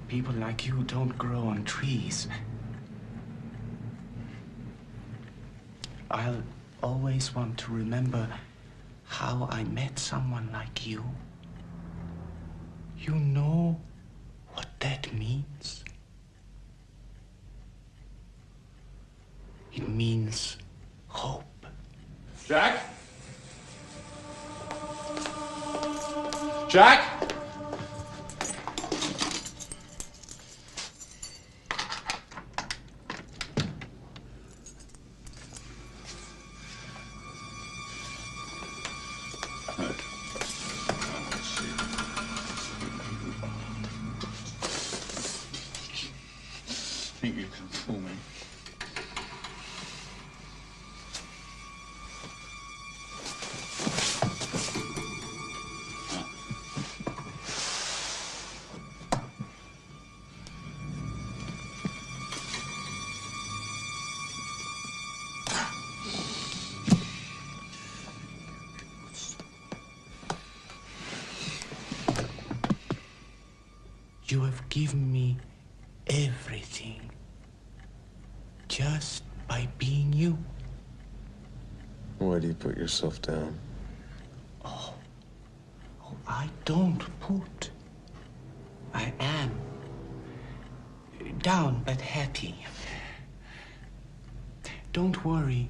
Speaker 11: People like you don't grow on trees. I'll always want to remember how I met someone like you. You know what that means? It means hope.
Speaker 6: Jack? Jack? I think you can fool me.
Speaker 11: You have given me everything just by being you.
Speaker 12: Why do you put yourself down?
Speaker 11: Oh, I don't put. I am. Down but happy. Don't worry.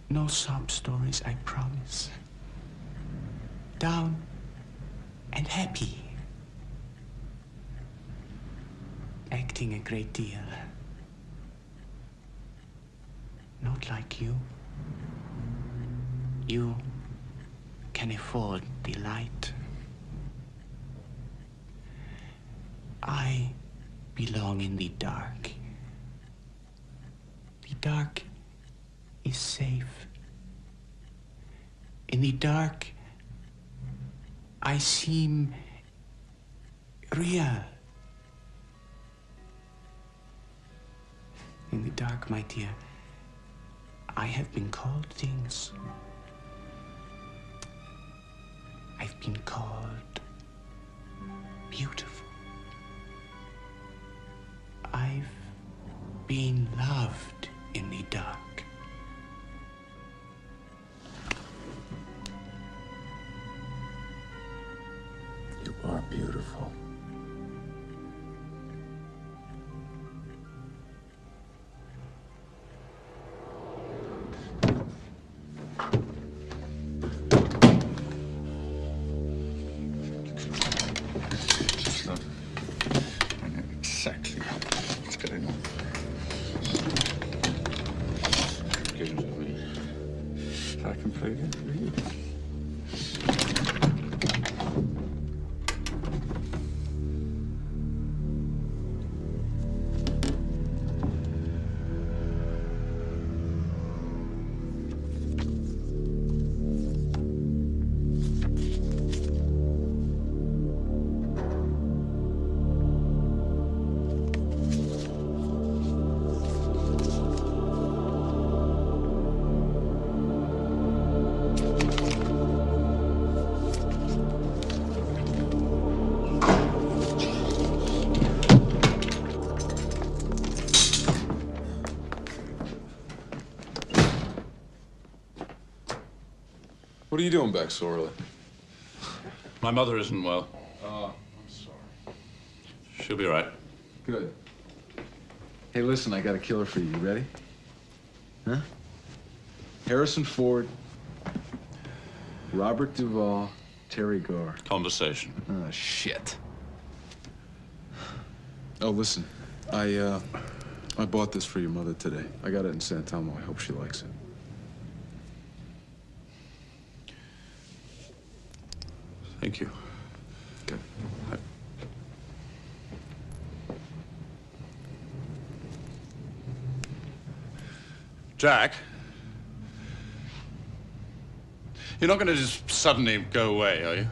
Speaker 11: No sob stories, I promise. Down and happy. Acting a great deal. Not like you. You can afford delight. I belong in the dark. The dark is safe. In the dark, I seem real. In the dark, my dear, I have been called things. I've been called beautiful. I've been loved in the dark.
Speaker 6: games with me. I can play games with you.
Speaker 15: What are you doing back so early?
Speaker 4: My mother isn't well.
Speaker 15: Oh, I'm sorry.
Speaker 4: She'll be right.
Speaker 15: Good. Hey, listen, I got a killer for you. You ready? Huh? Harrison Ford, Robert Duvall, Terry Garr.
Speaker 4: Conversation.
Speaker 15: Oh, shit. Oh, listen. I bought this for your mother today. I got it in San Telmo. I hope she likes it.
Speaker 4: Thank you.
Speaker 15: Good.
Speaker 4: Jack, you're not going to just suddenly go away, are you?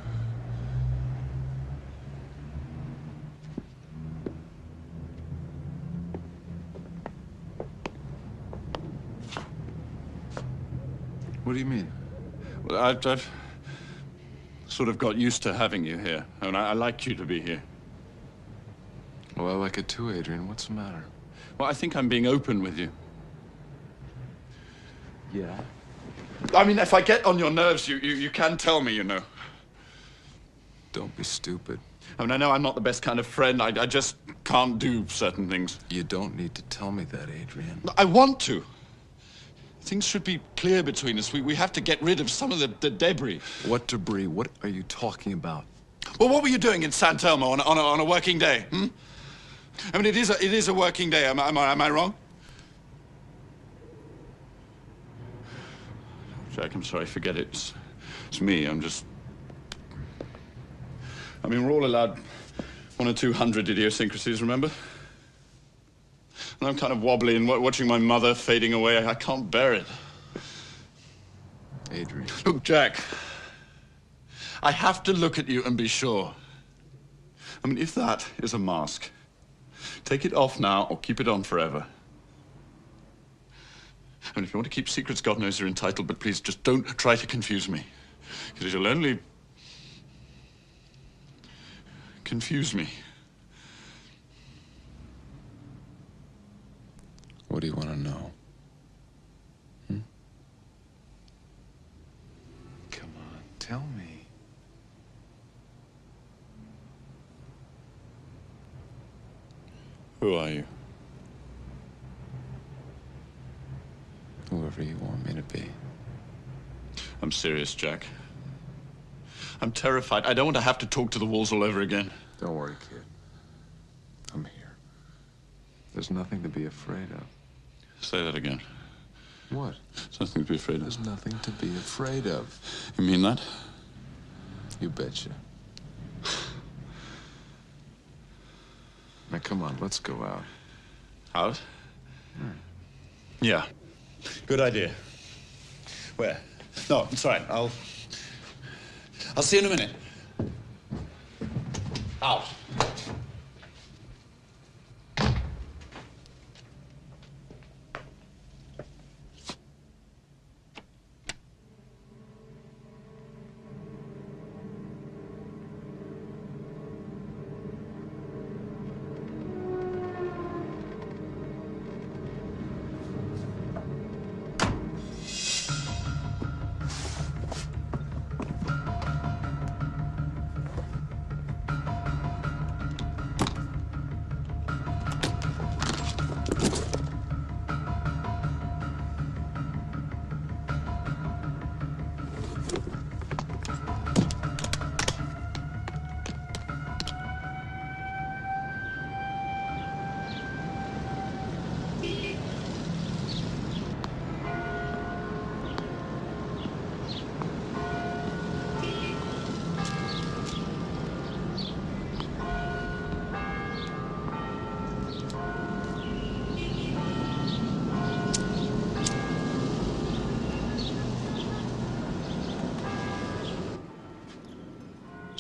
Speaker 15: What do you mean?
Speaker 4: Well, I've sort of got used to having you here, and I like you to be here.
Speaker 15: Well, I like it too, Adrian. What's the matter?
Speaker 4: Well, I think I'm being open with you.
Speaker 15: Yeah?
Speaker 4: I mean, if I get on your nerves, you can tell me, you know.
Speaker 15: Don't be stupid.
Speaker 4: I mean, I know I'm not the best kind of friend. I just can't do certain things.
Speaker 15: You don't need to tell me that, Adrian.
Speaker 4: I want to. Things should be clear between us. We have to get rid of some of the debris.
Speaker 15: What debris? What are you talking about?
Speaker 4: Well, what were you doing in San Telmo on a working day? Hmm? I mean, it is a working day. Am I wrong? Jack, I'm sorry. Forget it. It's me. I mean, we're all allowed 1 or 200 idiosyncrasies, remember? And I'm kind of wobbly and watching my mother fading away. I can't bear it.
Speaker 15: Adrian.
Speaker 4: Look, Jack, I have to look at you and be sure. I mean, if that is a mask, take it off now or keep it on forever. I mean, if you want to keep secrets, God knows you're entitled, but please just don't try to confuse me. Because you'll only confuse me.
Speaker 15: What do you want to know? Hmm? Come on, tell me.
Speaker 4: Who are you?
Speaker 15: Whoever you want me to be.
Speaker 4: I'm serious, Jack. I'm terrified. I don't want to have to talk to the walls all over again.
Speaker 15: Don't worry, kid. I'm here. There's nothing to be afraid of.
Speaker 4: Say that again.
Speaker 15: What?
Speaker 4: There's nothing to be afraid of.
Speaker 15: There's nothing to be afraid of.
Speaker 4: You mean that?
Speaker 15: You betcha. Now, come on, let's go out.
Speaker 4: Out? Yeah. Good idea. Where? No, it's all right. I'll see you in a minute. Out.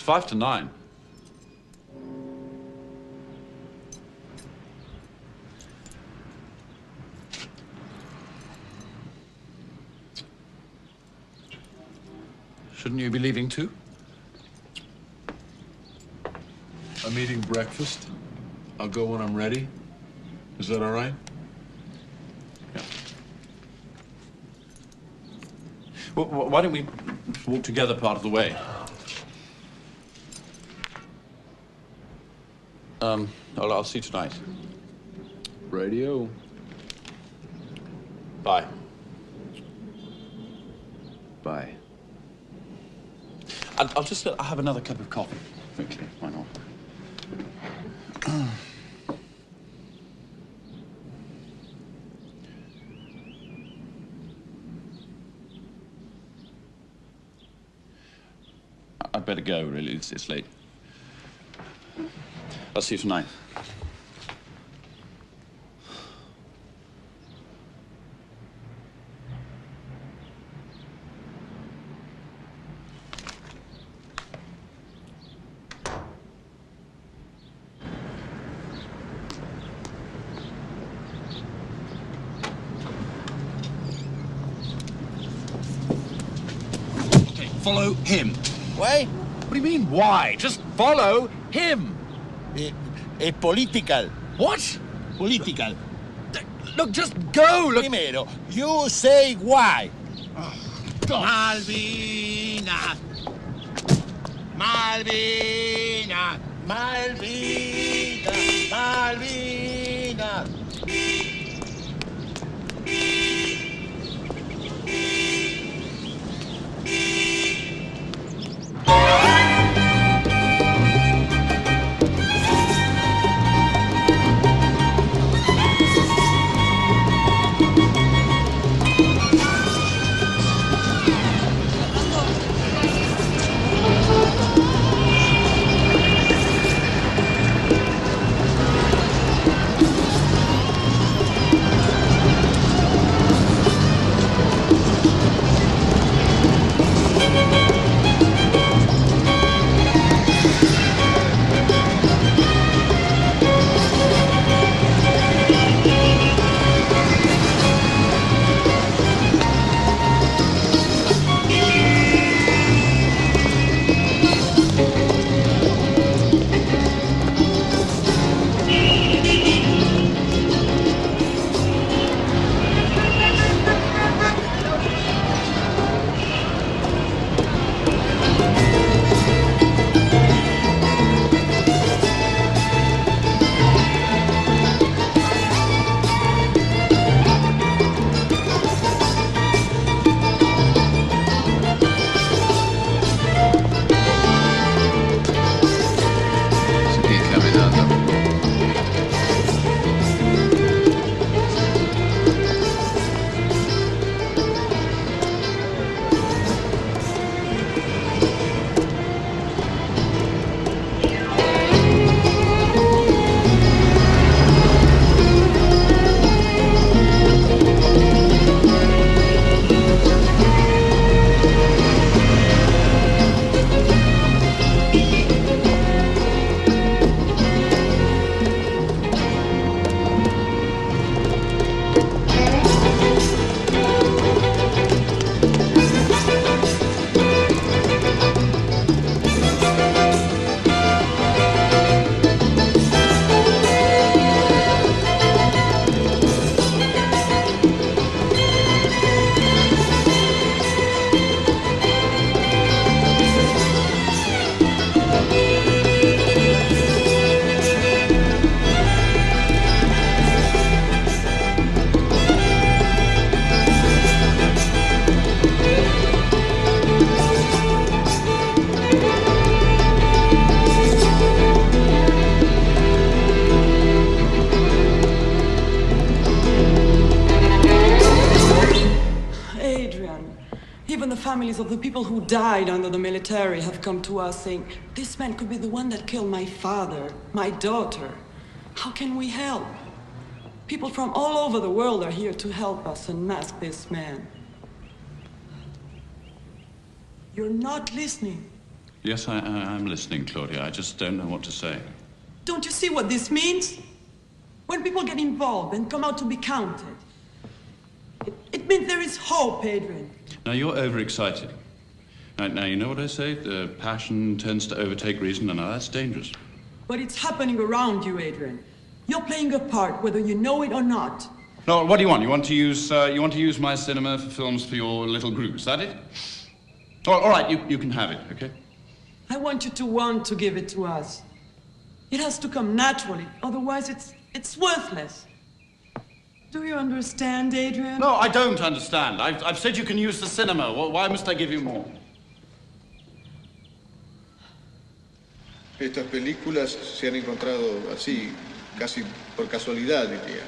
Speaker 6: 5 to 9. Shouldn't you be leaving too?
Speaker 19: I'm eating breakfast. I'll go when I'm ready. Is that all right?
Speaker 6: Yeah. Well, why don't we walk together part of the way? I'll see you tonight.
Speaker 19: Radio.
Speaker 6: Bye.
Speaker 19: Bye.
Speaker 6: I'll just have another cup of coffee quickly. Why not? I'd better go, really. It's late. I'll see you tonight.
Speaker 5: Okay, follow him.
Speaker 2: Why?
Speaker 5: What do you mean, why? Just follow him.
Speaker 2: A political.
Speaker 5: What?
Speaker 2: Political.
Speaker 5: Look, just go. Look.
Speaker 2: Primero, you say why.
Speaker 5: Malvina.
Speaker 2: Malvina. Malvina. Malvina.
Speaker 3: Even the families of the people who died under the military have come to us saying, this man could be the one that killed my father, my daughter. How can we help? People from all over the world are here to help us unmask this man. You're not listening.
Speaker 4: Yes, I'm listening, Claudia. I just don't know what to say.
Speaker 3: Don't you see what this means? When people get involved and come out to be counted, it means there is hope, Adrian.
Speaker 4: Now, you're overexcited. Now, you know what I say? The passion tends to overtake reason, and now that's dangerous.
Speaker 3: But it's happening around you, Adrian. You're playing a part, whether you know it or not.
Speaker 4: No, what do you want? You want to use my cinema for films for your little group? Is that it? All right, you can have it, okay?
Speaker 3: I want you to want to give it to us. It has to come naturally, otherwise it's worthless. Do you understand, Adrian?
Speaker 4: No, I don't understand. I've said you can use the cinema. Why must I give you more?
Speaker 10: Estas películas se han encontrado así, casi por casualidad, diría,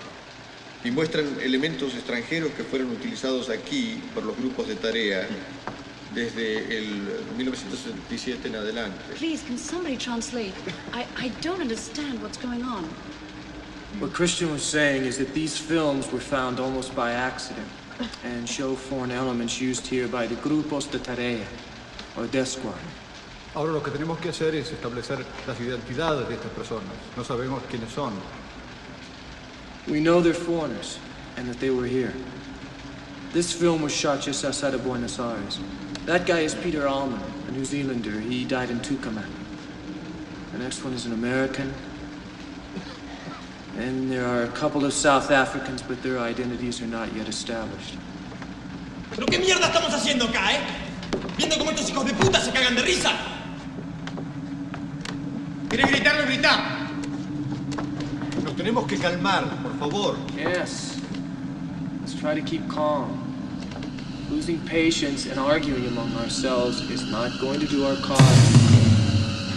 Speaker 10: y muestran elementos extranjeros que fueron utilizados aquí por los grupos de tarea desde el 1977 en adelante.
Speaker 9: Please, can somebody translate? I don't understand what's going on.
Speaker 21: What Christian was saying is that these films were found almost by accident and show foreign elements used here by the grupos de tarea, or desquad.
Speaker 13: Ahora lo que tenemos que hacer es establecer las identidades de estas personas. No sabemos quiénes son.
Speaker 21: We know they're foreigners, and that they were here. This film was shot just outside of Buenos Aires. That guy is Peter Allman, a New Zealander. He died in Tucumán. The next one is an American. And there are a couple of South Africans, but their identities are not yet established.
Speaker 2: ¿Pero qué mierda estamos haciendo acá, Viendo cómo estos hijos de puta se cagan de risa. ¿Querés gritarlo, grita?
Speaker 13: Nos tenemos que calmar, por favor.
Speaker 21: Yes. Let's try to keep calm. Losing patience and arguing among ourselves is not going to do our cause.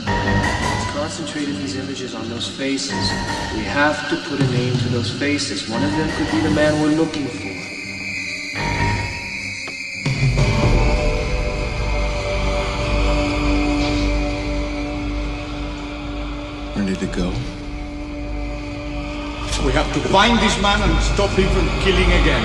Speaker 21: Let's concentrate these images on those faces. We have to put a name to those faces. One of them could be the man we're looking for.
Speaker 17: Ready to go?
Speaker 13: We have to find this man and stop him from killing again.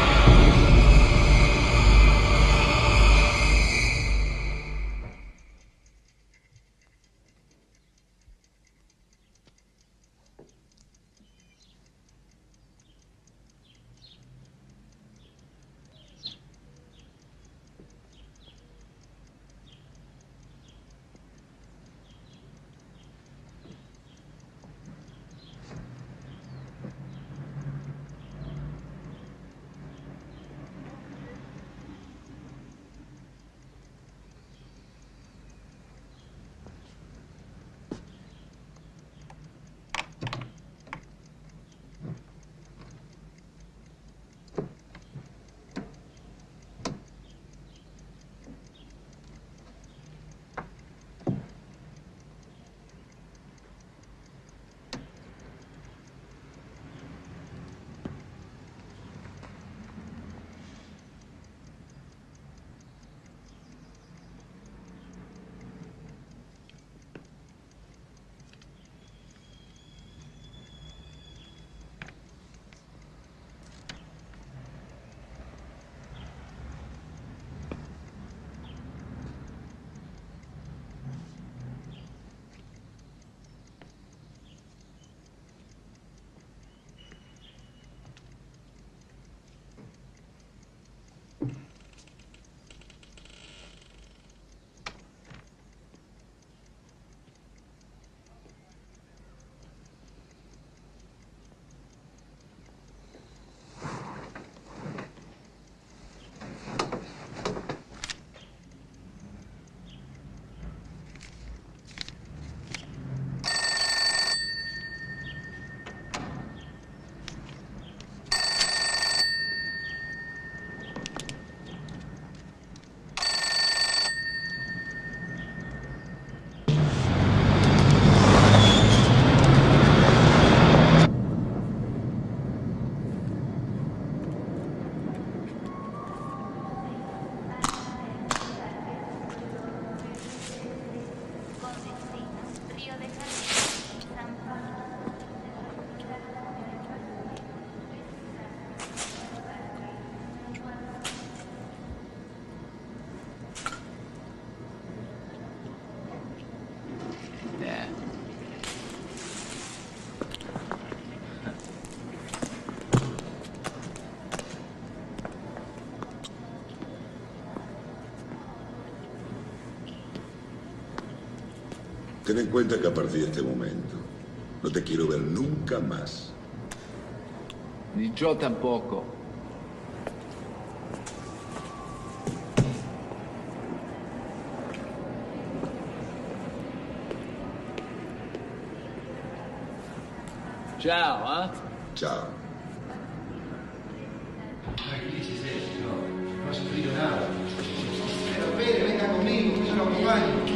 Speaker 8: Ten en cuenta que a partir de este momento no te quiero ver nunca más.
Speaker 15: Ni yo tampoco. Ciao, ¿ah?
Speaker 8: Ciao.
Speaker 14: No has sufrido nada. Pero espere, venga conmigo, yo lo acompaño.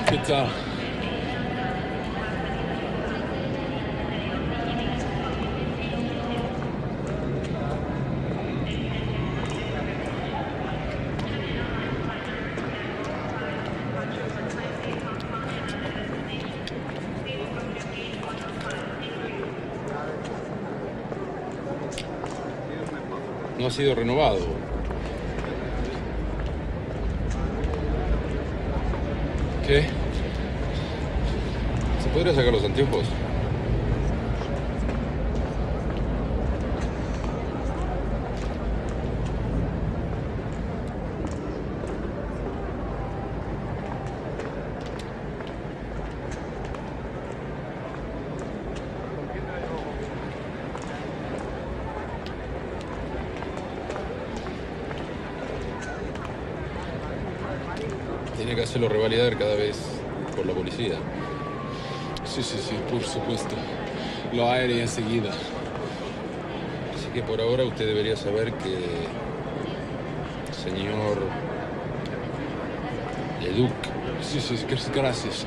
Speaker 17: ¿Qué tal? No ha sido renovado. ¿Qué? ¿Se podría sacar los anteojos? Tiene que hacerlo revalidar cada vez por la policía. Sí, por supuesto. Lo haré enseguida. Así que por ahora usted debería saber que... Señor... Leduc. Sí, gracias.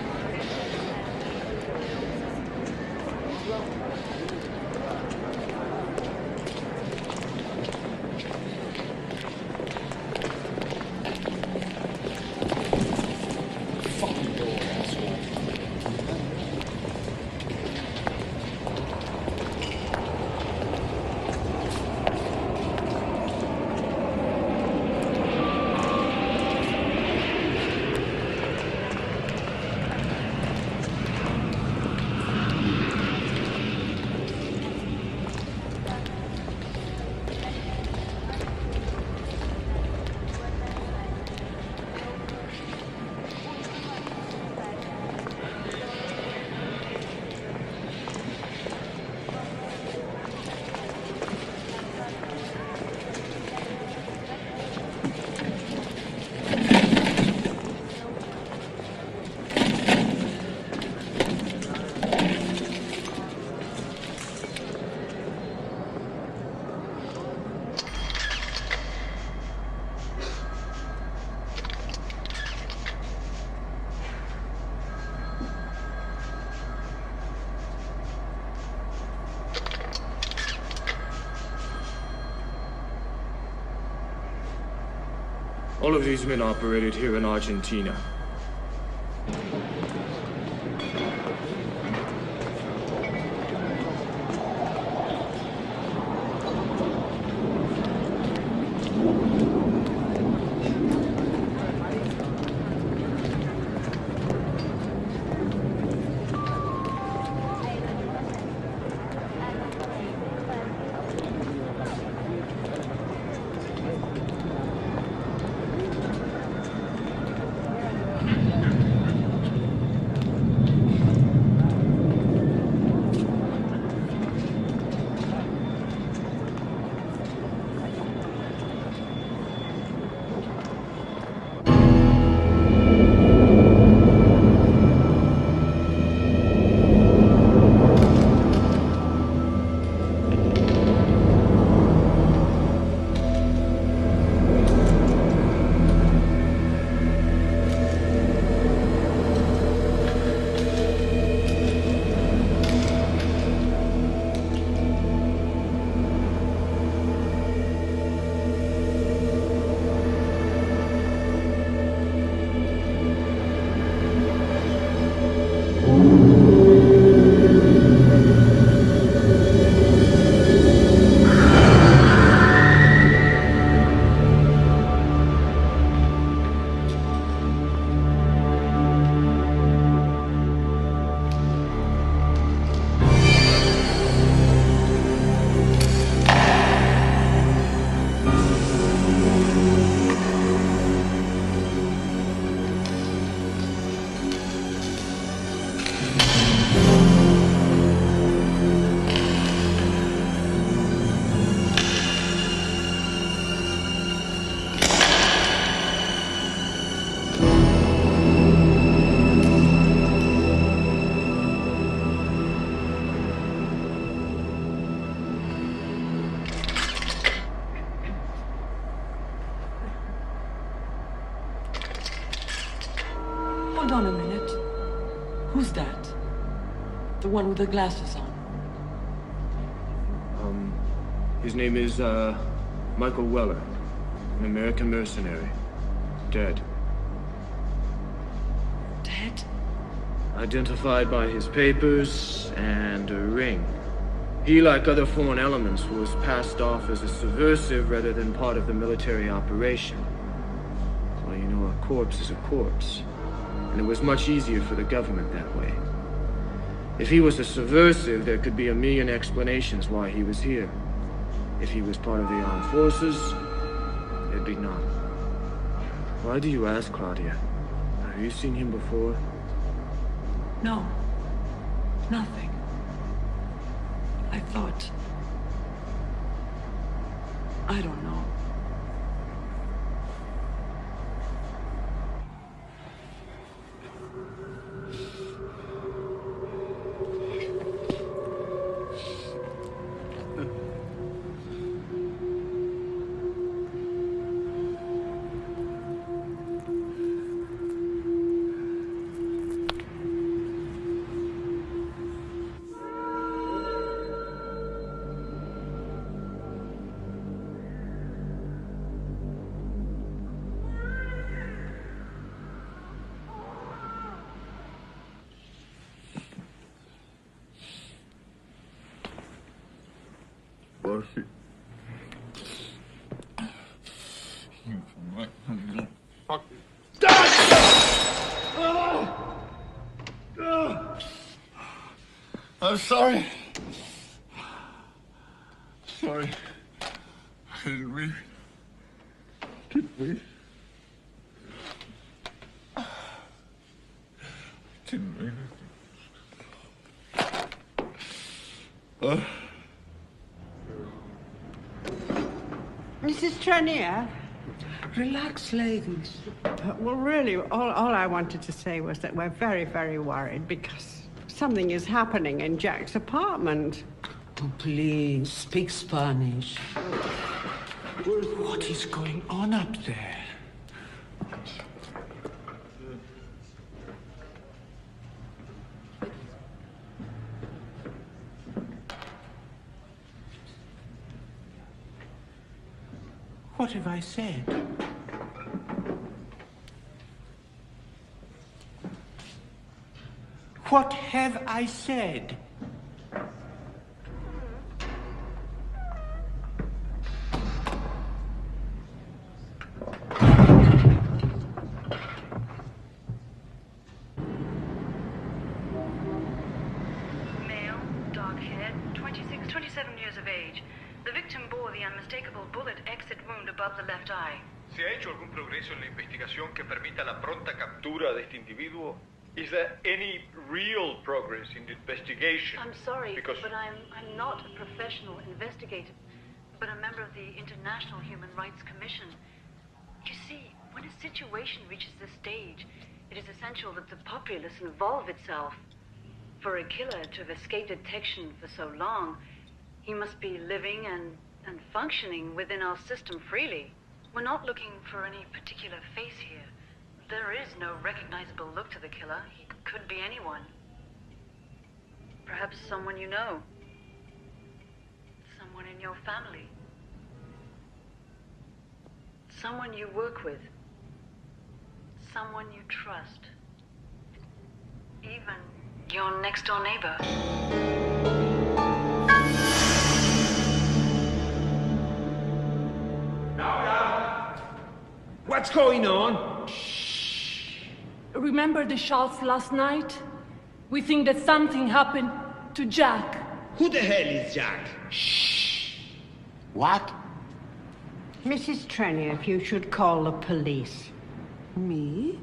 Speaker 21: All of these men operated here in Argentina.
Speaker 3: Who's that? The one with the glasses on.
Speaker 21: His name is, Michael Weller. An American mercenary. Dead.
Speaker 3: Dead?
Speaker 21: Identified by his papers and a ring. He, like other foreign elements, was passed off as a subversive rather than part of the military operation. Well, you know, a corpse is a corpse. And it was much easier for the government that way. If he was a subversive, there could be a million explanations why he was here. If he was part of the armed forces, there'd be none. Why do you ask, Claudia? Have you seen him before?
Speaker 3: No. Nothing. I thought... I don't know.
Speaker 12: I'm sorry. Sorry. Didn't we? Didn't we? Didn't we?
Speaker 7: Mrs. Trenier? Relax, ladies. Well, really, all I wanted to say was that we're very, very worried because something is happening in Jack's apartment.
Speaker 11: Oh, please, speak Spanish. What is going on up there? What have I said? What have I said?
Speaker 20: Male, dark haired, 26, 27 years of age. The victim bore the unmistakable bullet exit wound above the left eye.
Speaker 10: ¿Se ha hecho algún progreso en la investigación que permita la pronta captura de este individuo? Is there any real progress in the investigation?
Speaker 20: I'm sorry,
Speaker 10: Because
Speaker 20: but I'm not a professional investigator, but a member of the International Human Rights Commission. You see, when a situation reaches this stage, it is essential that the populace involve itself. For a killer to have escaped detection for so long, he must be living and functioning within our system freely. We're not looking for any particular face here. There is no recognizable look to the killer. He could be anyone. Perhaps someone you know. Someone in your family. Someone you work with. Someone you trust. Even your next-door neighbor.
Speaker 11: What's going on?
Speaker 23: Remember the shots last night? We think that something happened to Jack.
Speaker 11: Who the hell is Jack?
Speaker 7: What? Mrs. Trenier, if you should call the police.
Speaker 11: Me?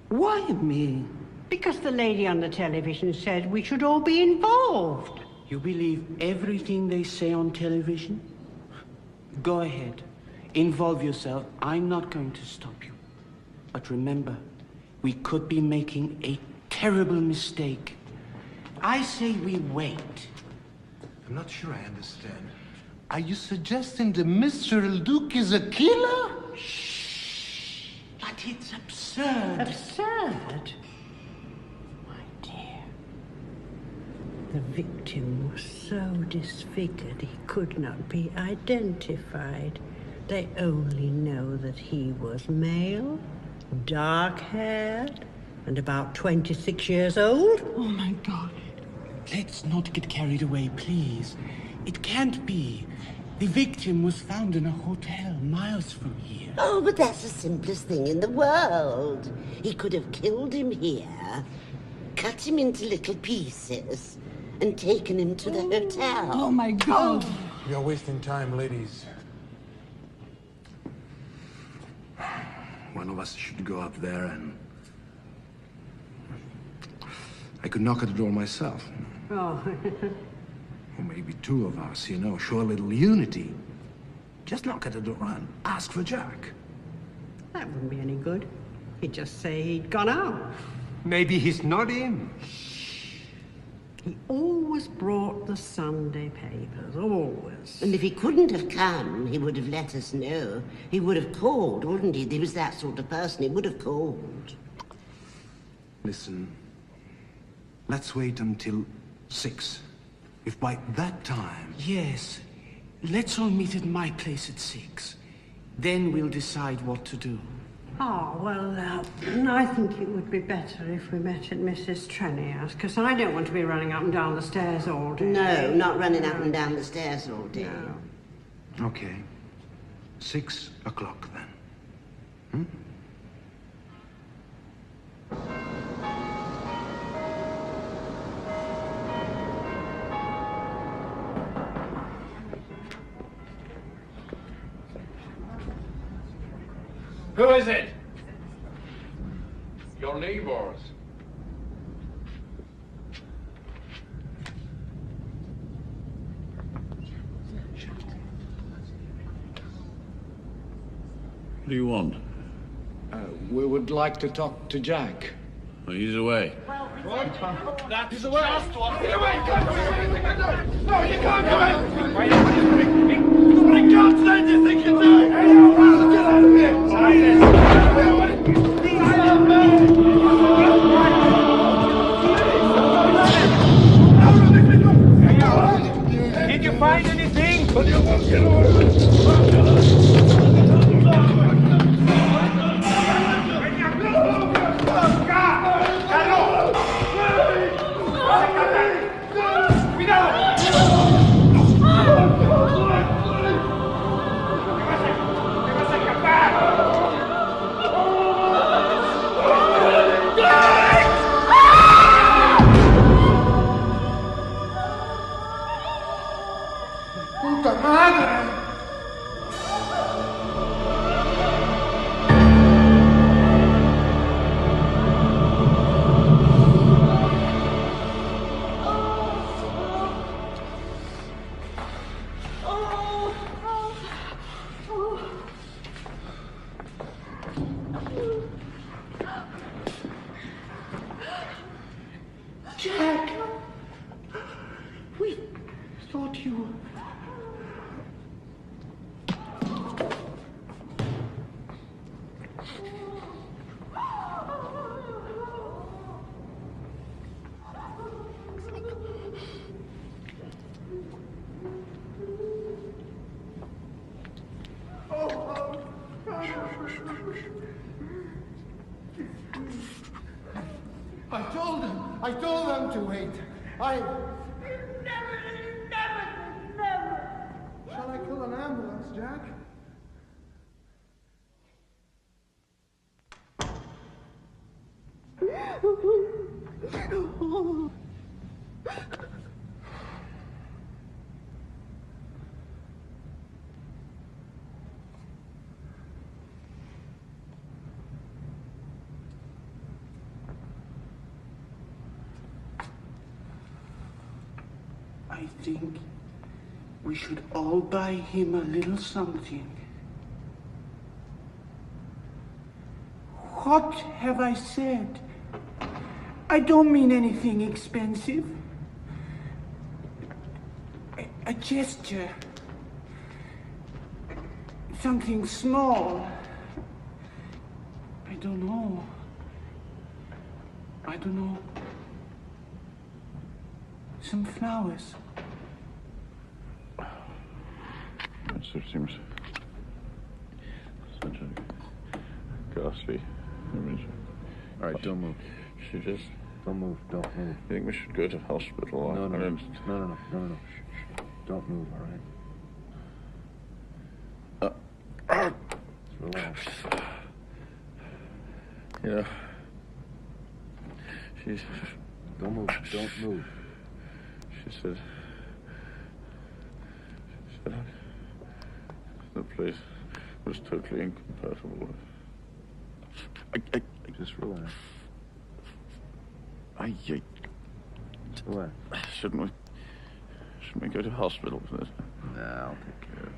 Speaker 11: Why me?
Speaker 7: Because the lady on the television said we should all be involved.
Speaker 11: You believe everything they say on television? Go ahead. Involve yourself. I'm not going to stop you. But remember, we could be making a terrible mistake. I say we wait.
Speaker 1: I'm not sure I understand. Are you suggesting that Mr. El Duque is a killer?
Speaker 11: Shh. But it's absurd.
Speaker 7: Absurd?
Speaker 11: My
Speaker 7: The victim was so disfigured he could not be identified. They only know that he was male, dark-haired, and about 26 years old.
Speaker 11: Oh, my God. Let's not get carried away, please. It can't be. The victim was found in a hotel miles from here.
Speaker 16: Oh, but that's the simplest thing in the world. He could have killed him here, cut him into little pieces, and taken him to the hotel.
Speaker 11: Oh, my God.
Speaker 18: You're wasting time, ladies. One of us should go up there and... I could knock at the door myself.
Speaker 7: Oh.
Speaker 18: Or maybe two of us, you know, show a little unity. Just knock at the door and ask for Jack.
Speaker 7: That wouldn't be any good. He'd just say he'd gone out.
Speaker 22: Maybe he's not in.
Speaker 7: He always brought the Sunday papers, always.
Speaker 16: And if he couldn't have come, he would have let us know. He would have called, wouldn't he? He was that sort of person. He would have called.
Speaker 18: Listen, let's wait until 6. If by that time...
Speaker 11: Yes. Let's all meet at my place at 6. Then we'll decide what to do.
Speaker 7: Oh, well, I think it would be better if we met at Mrs. Trenier's, because I don't want to be running up and down the stairs all day.
Speaker 16: No, not running up and down the stairs all day.
Speaker 7: No.
Speaker 18: Okay. 6 o'clock, then.
Speaker 19: Who is it? Your neighbors.
Speaker 4: What do you want?
Speaker 22: We would like to talk to Jack.
Speaker 4: Well, he's away.
Speaker 19: That is the last one. Get away! No, you can't come in! I can't stand you think you're doing! Get out of here!
Speaker 22: Did you find anything?
Speaker 19: ¡Puta madre!
Speaker 11: Jack! We thought you...
Speaker 14: I told them to wait. Shall I call an ambulance, Jack?
Speaker 11: I think we should all buy him a little something. What have I said? I don't mean anything expensive. A gesture. Something small. I don't know. Some flowers.
Speaker 4: It sort of seems such a ghastly image.
Speaker 15: All right, don't move.
Speaker 4: She just...
Speaker 15: Don't move, don't move.
Speaker 4: You think we should go to hospital?
Speaker 15: No, no,
Speaker 4: I
Speaker 15: no,
Speaker 4: don't...
Speaker 15: no. Shh. Don't move, all right? Just relax.
Speaker 4: You know, she's...
Speaker 15: Don't move.
Speaker 4: She said the place was totally incompatible.
Speaker 15: Just relax.
Speaker 4: What? Shouldn't we go to hospital for this?
Speaker 15: Nah, I'll take care of it.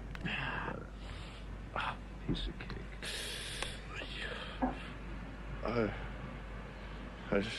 Speaker 15: Piece of cake.
Speaker 4: I just...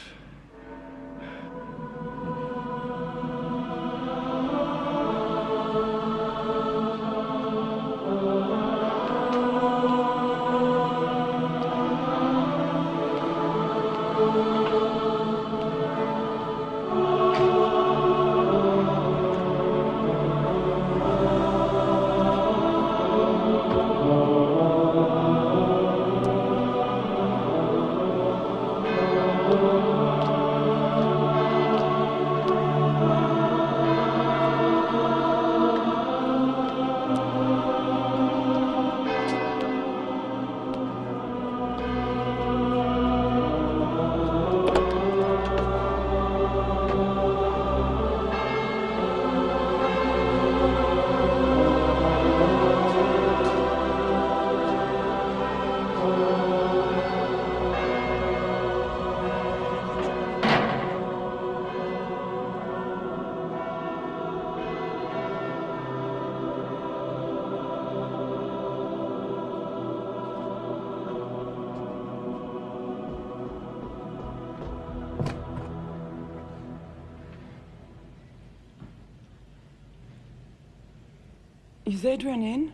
Speaker 3: Is Adrian in?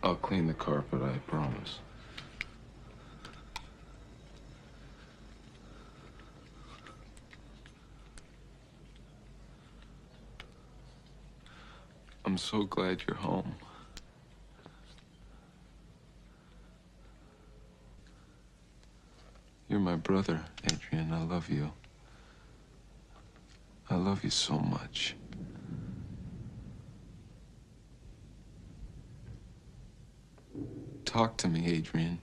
Speaker 17: I'll clean the carpet, I promise. I'm so glad you're home. You're my brother, Adrian. I love you. I love you so much. Talk to me, Adrian.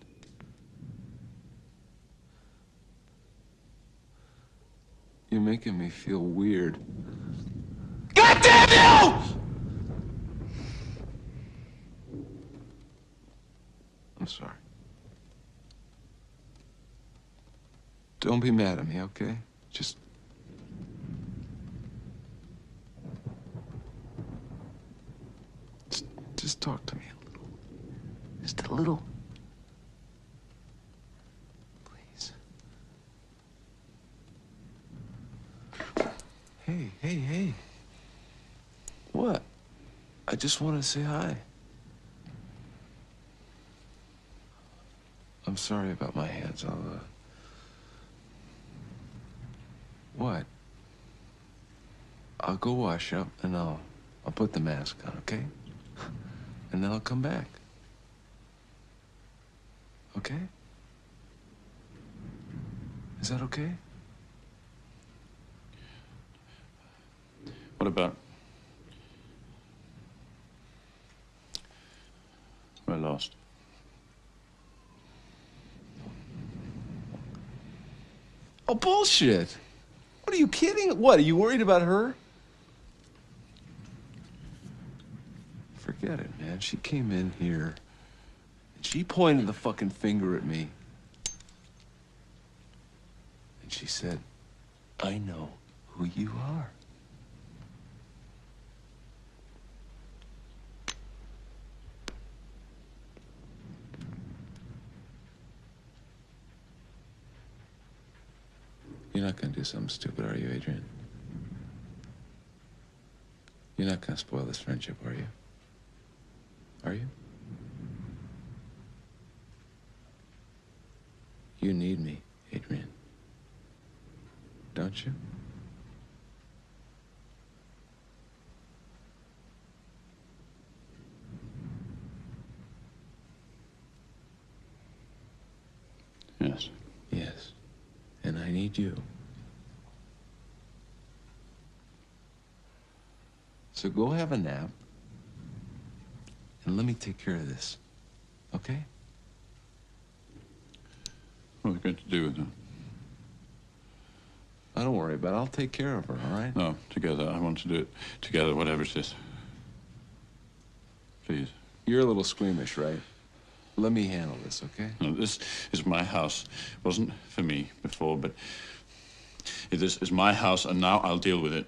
Speaker 17: You're making me feel weird.
Speaker 19: God damn you!
Speaker 17: I'm sorry. Don't be mad at me, okay? Just talk to me a little. Just a little. Please. Hey. What? I just wanted to say hi. I'm sorry about my hands. What? I'll go wash up and I'll put the mask on, okay? And then I'll come back. Okay? Is that okay?
Speaker 4: What about... We're lost.
Speaker 17: Oh, bullshit! What, are you kidding? What, are you worried about her? Forget it, man. She came in here, and she pointed the fucking finger at me. And she said, I know who you are. You're not gonna do something stupid, are you, Adrian? You're not gonna spoil this friendship, are you? Are you? You need me, Adrian. Don't you?
Speaker 4: Yes.
Speaker 17: Yes. And I need you. So go have a nap, and let me take care of this, okay?
Speaker 4: What are we going to do with her?
Speaker 17: Don't worry about it. I'll take care of her, all right?
Speaker 4: No, together. I want to do it together, whatever it is. Please.
Speaker 17: You're a little squeamish, right? Let me handle this, okay?
Speaker 4: No, this is my house. It wasn't for me before, but this is my house, and now I'll deal with it.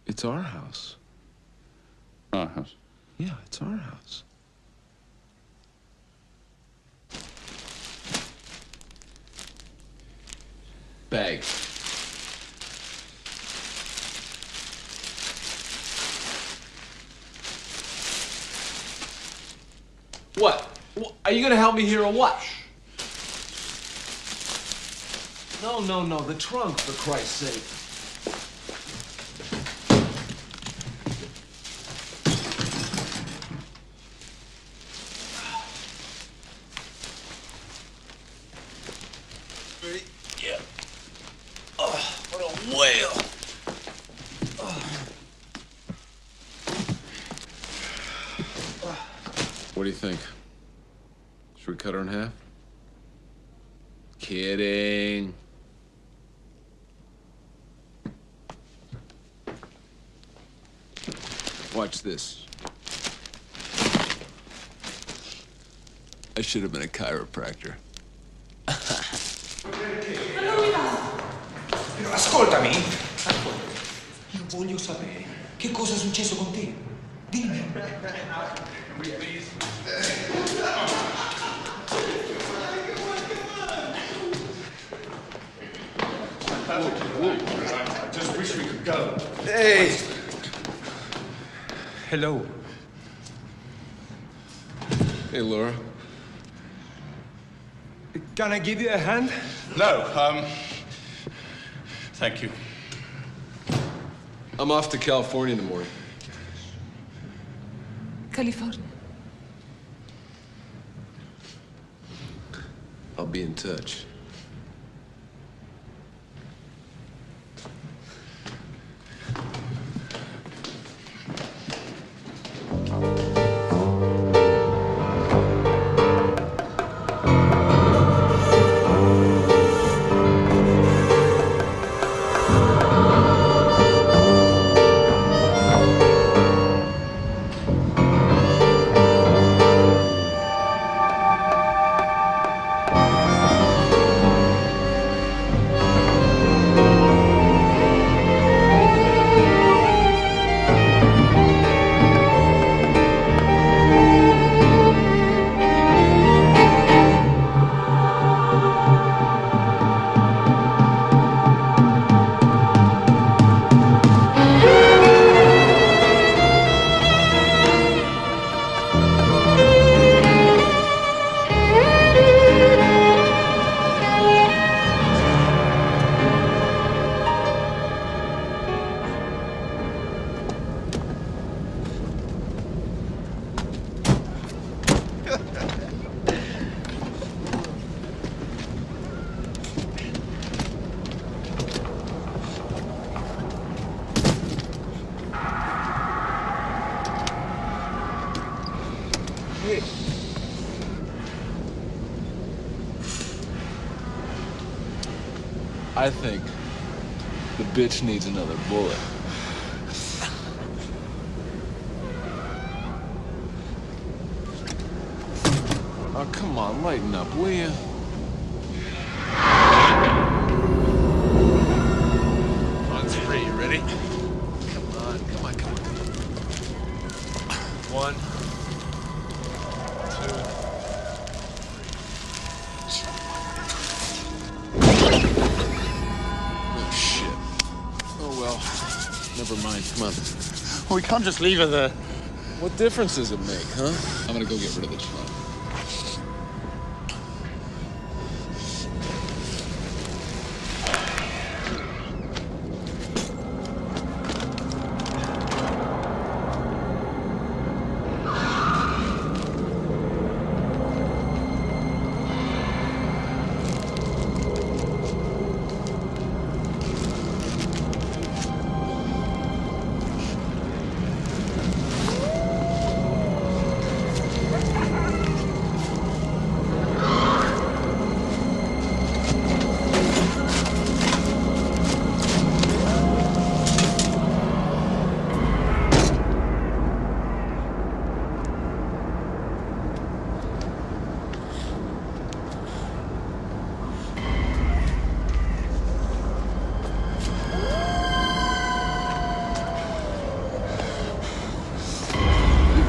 Speaker 17: It's our house.
Speaker 4: Our house?
Speaker 17: Yeah, it's our house. Bag. What? Are you gonna help me here or what? No, the trunk, for Christ's sake. Ready? Yeah. Oh, what a whale. What do you think? Should we cut her in half? Kidding. Watch this. I should have been a chiropractor.
Speaker 5: Però ascoltami. Io voglio sapere che cosa è successo con te. Dimmi.
Speaker 2: I just wish we could go.
Speaker 5: Hey. Hello.
Speaker 17: Hey, Laura.
Speaker 5: Can I give you a hand?
Speaker 4: No, thank you.
Speaker 17: I'm off to California in the morning.
Speaker 6: California.
Speaker 17: I'll be in touch. I think the bitch needs another bullet. Oh, come on, lighten up, will you? On three, you ready? Come on, come on, come on. 1, 2. Oh, shit. Oh, well. Never mind, come on.
Speaker 2: Well, we can't just leave her there.
Speaker 17: What difference does it make, huh? I'm gonna go get rid of the trunk.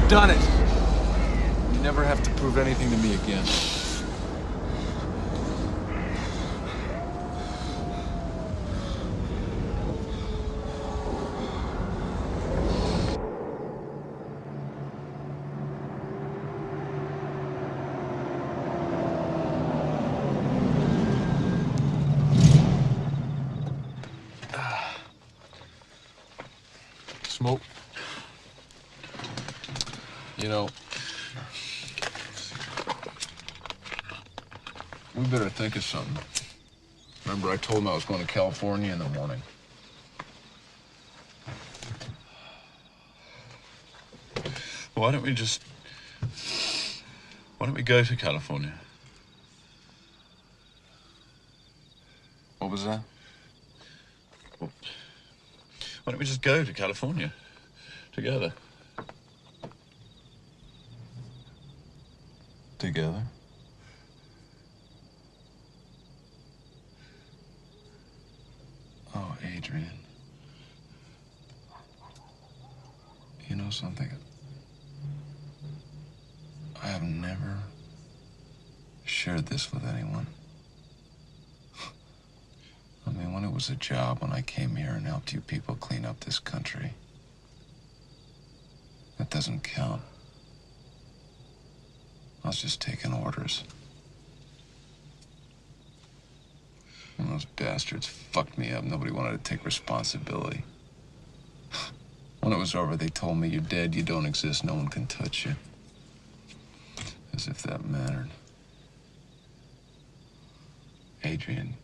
Speaker 17: Done it. You never have to prove anything to me again. Smoke. You know, we better think of something. Remember, I told him I was going to California in the morning.
Speaker 4: Why don't we go to California?
Speaker 17: What was that?
Speaker 4: Well, why don't we just go to California together?
Speaker 17: Together? Oh, Adrian. You know something? I have never shared this with anyone. I mean, when it was a job, when I came here and helped you people clean up this country, that doesn't count. I was just taking orders. When those bastards fucked me up, nobody wanted to take responsibility. When it was over, they told me, you're dead, you don't exist, no one can touch you. As if that mattered. Adrian.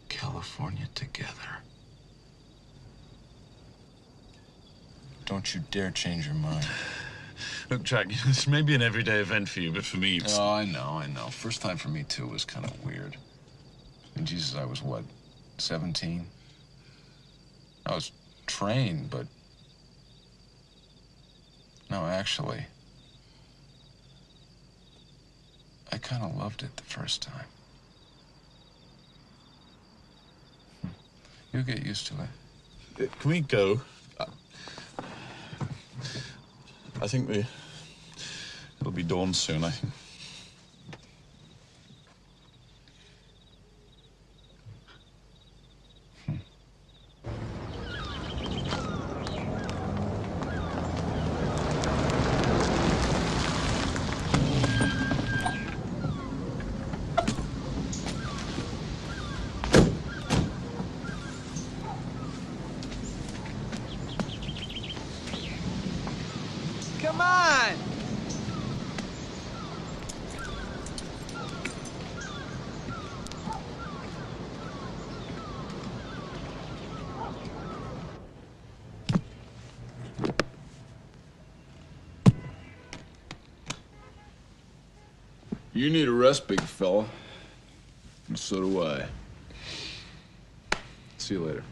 Speaker 17: California together. Don't you dare change your mind.
Speaker 4: Look, Jack, this may be an everyday event for you, but for me, it's...
Speaker 17: Oh, I know. First time for me, too, was kind of weird. And Jesus, I was, what, 17? I was trained, but... No, actually... I kind of loved it the first time. You'll get used to it.
Speaker 4: Can we go? I think it'll be dawn soon, I think.
Speaker 6: Come on!
Speaker 17: You need a rest, big fella. So do I. See you later.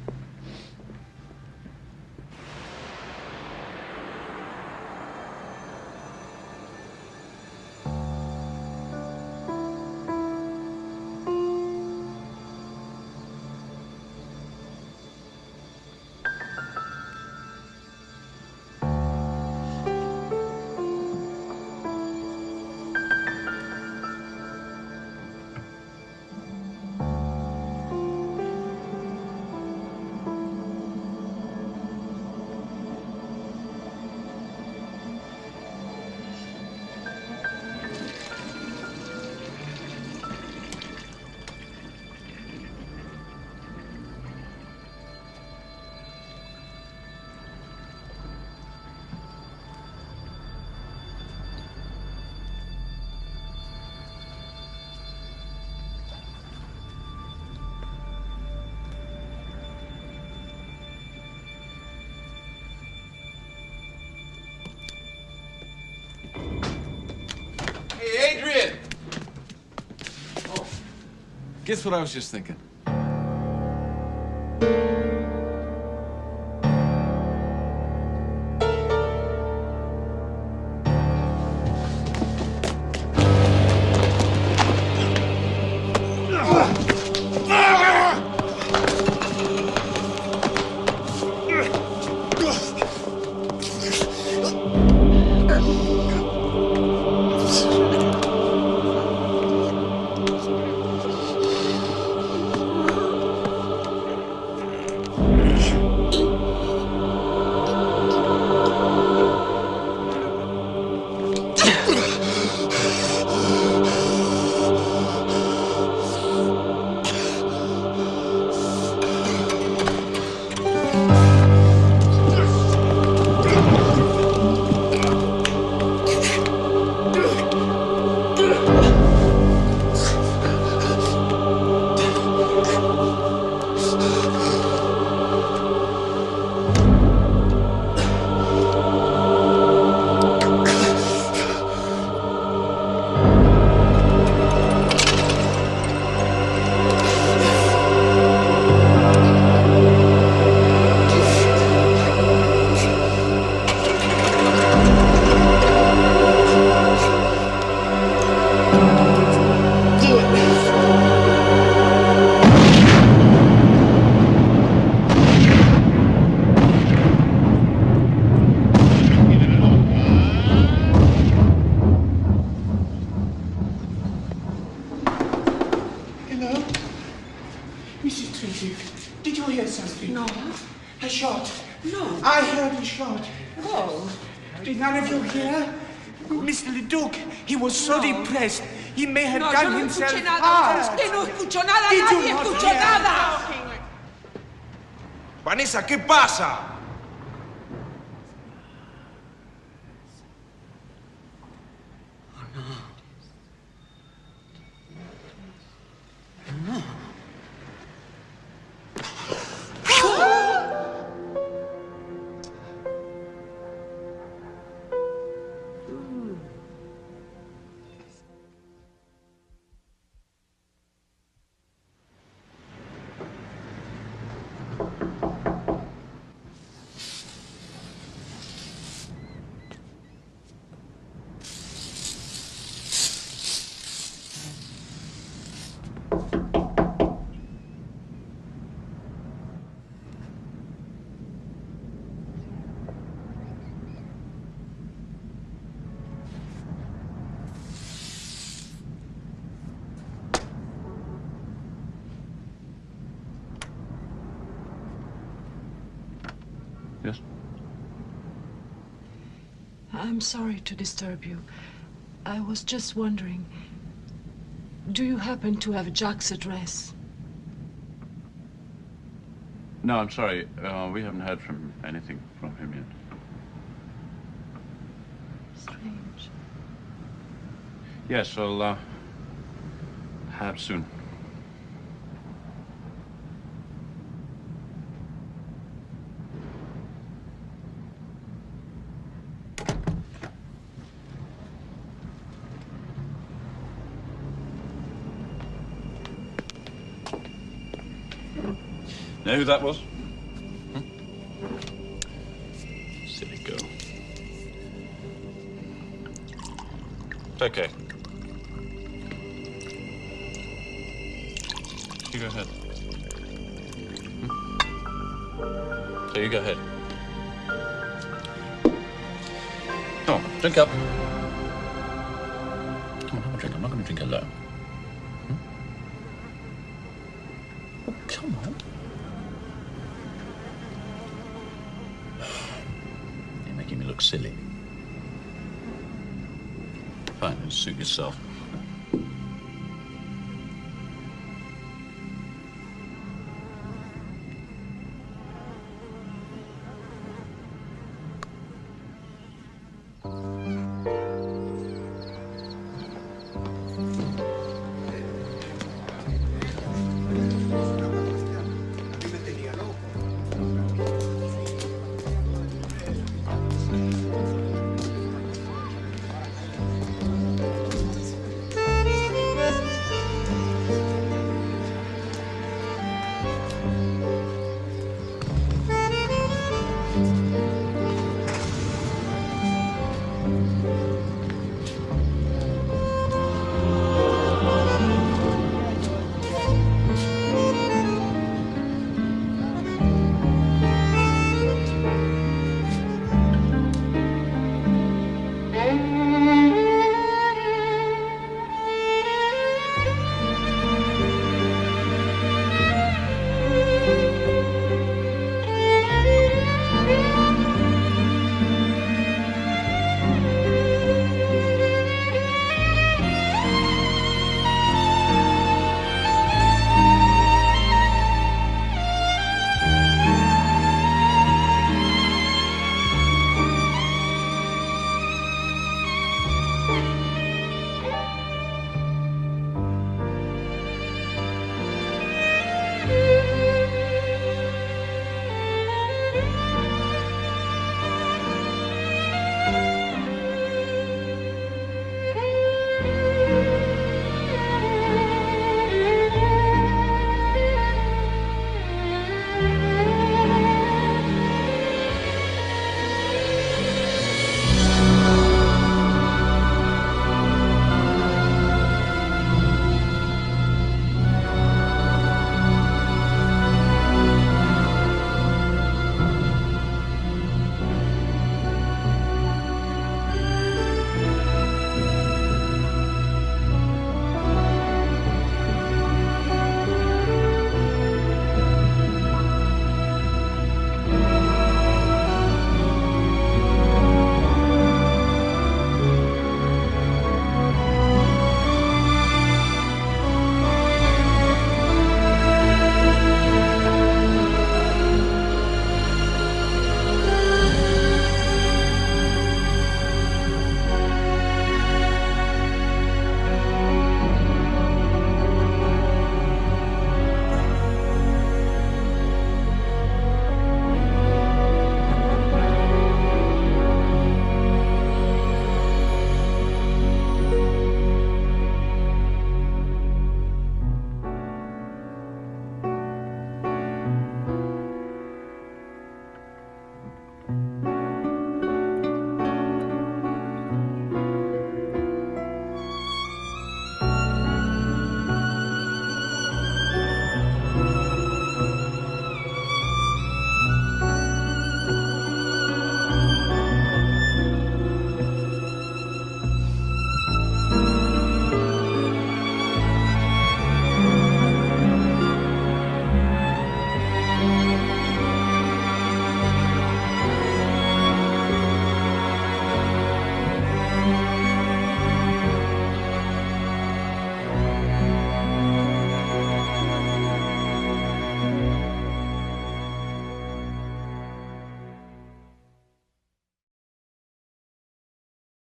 Speaker 8: Hey, Adrian!
Speaker 17: Oh, guess what I was just thinking?
Speaker 11: Did you hear something?
Speaker 7: No.
Speaker 11: A shot.
Speaker 7: No.
Speaker 11: I heard a shot.
Speaker 7: Oh.
Speaker 11: Did none of you hear? Mr. Leduc, he was so depressed. He may have
Speaker 7: No,
Speaker 11: done
Speaker 7: yo no
Speaker 11: himself
Speaker 7: escuché nada.
Speaker 11: hard.
Speaker 7: Usted no escuchó nada.
Speaker 11: Did you
Speaker 7: Nadie
Speaker 11: not
Speaker 7: escuchó
Speaker 11: hear?
Speaker 7: nada.
Speaker 2: Vanessa, ¿qué pasa?
Speaker 4: Yes?
Speaker 23: I'm sorry to disturb you. I was just wondering, do you happen to have Jack's address?
Speaker 4: No, I'm sorry. We haven't heard anything from him yet.
Speaker 23: Strange.
Speaker 4: Yes, well, perhaps soon. Know who that was? Silly girl. It's okay. You go ahead. So you go ahead. Come on, drink up. Come on, have a drink. I'm not going to drink alone. Oh, come on. You're making me look silly. Fine, suit yourself.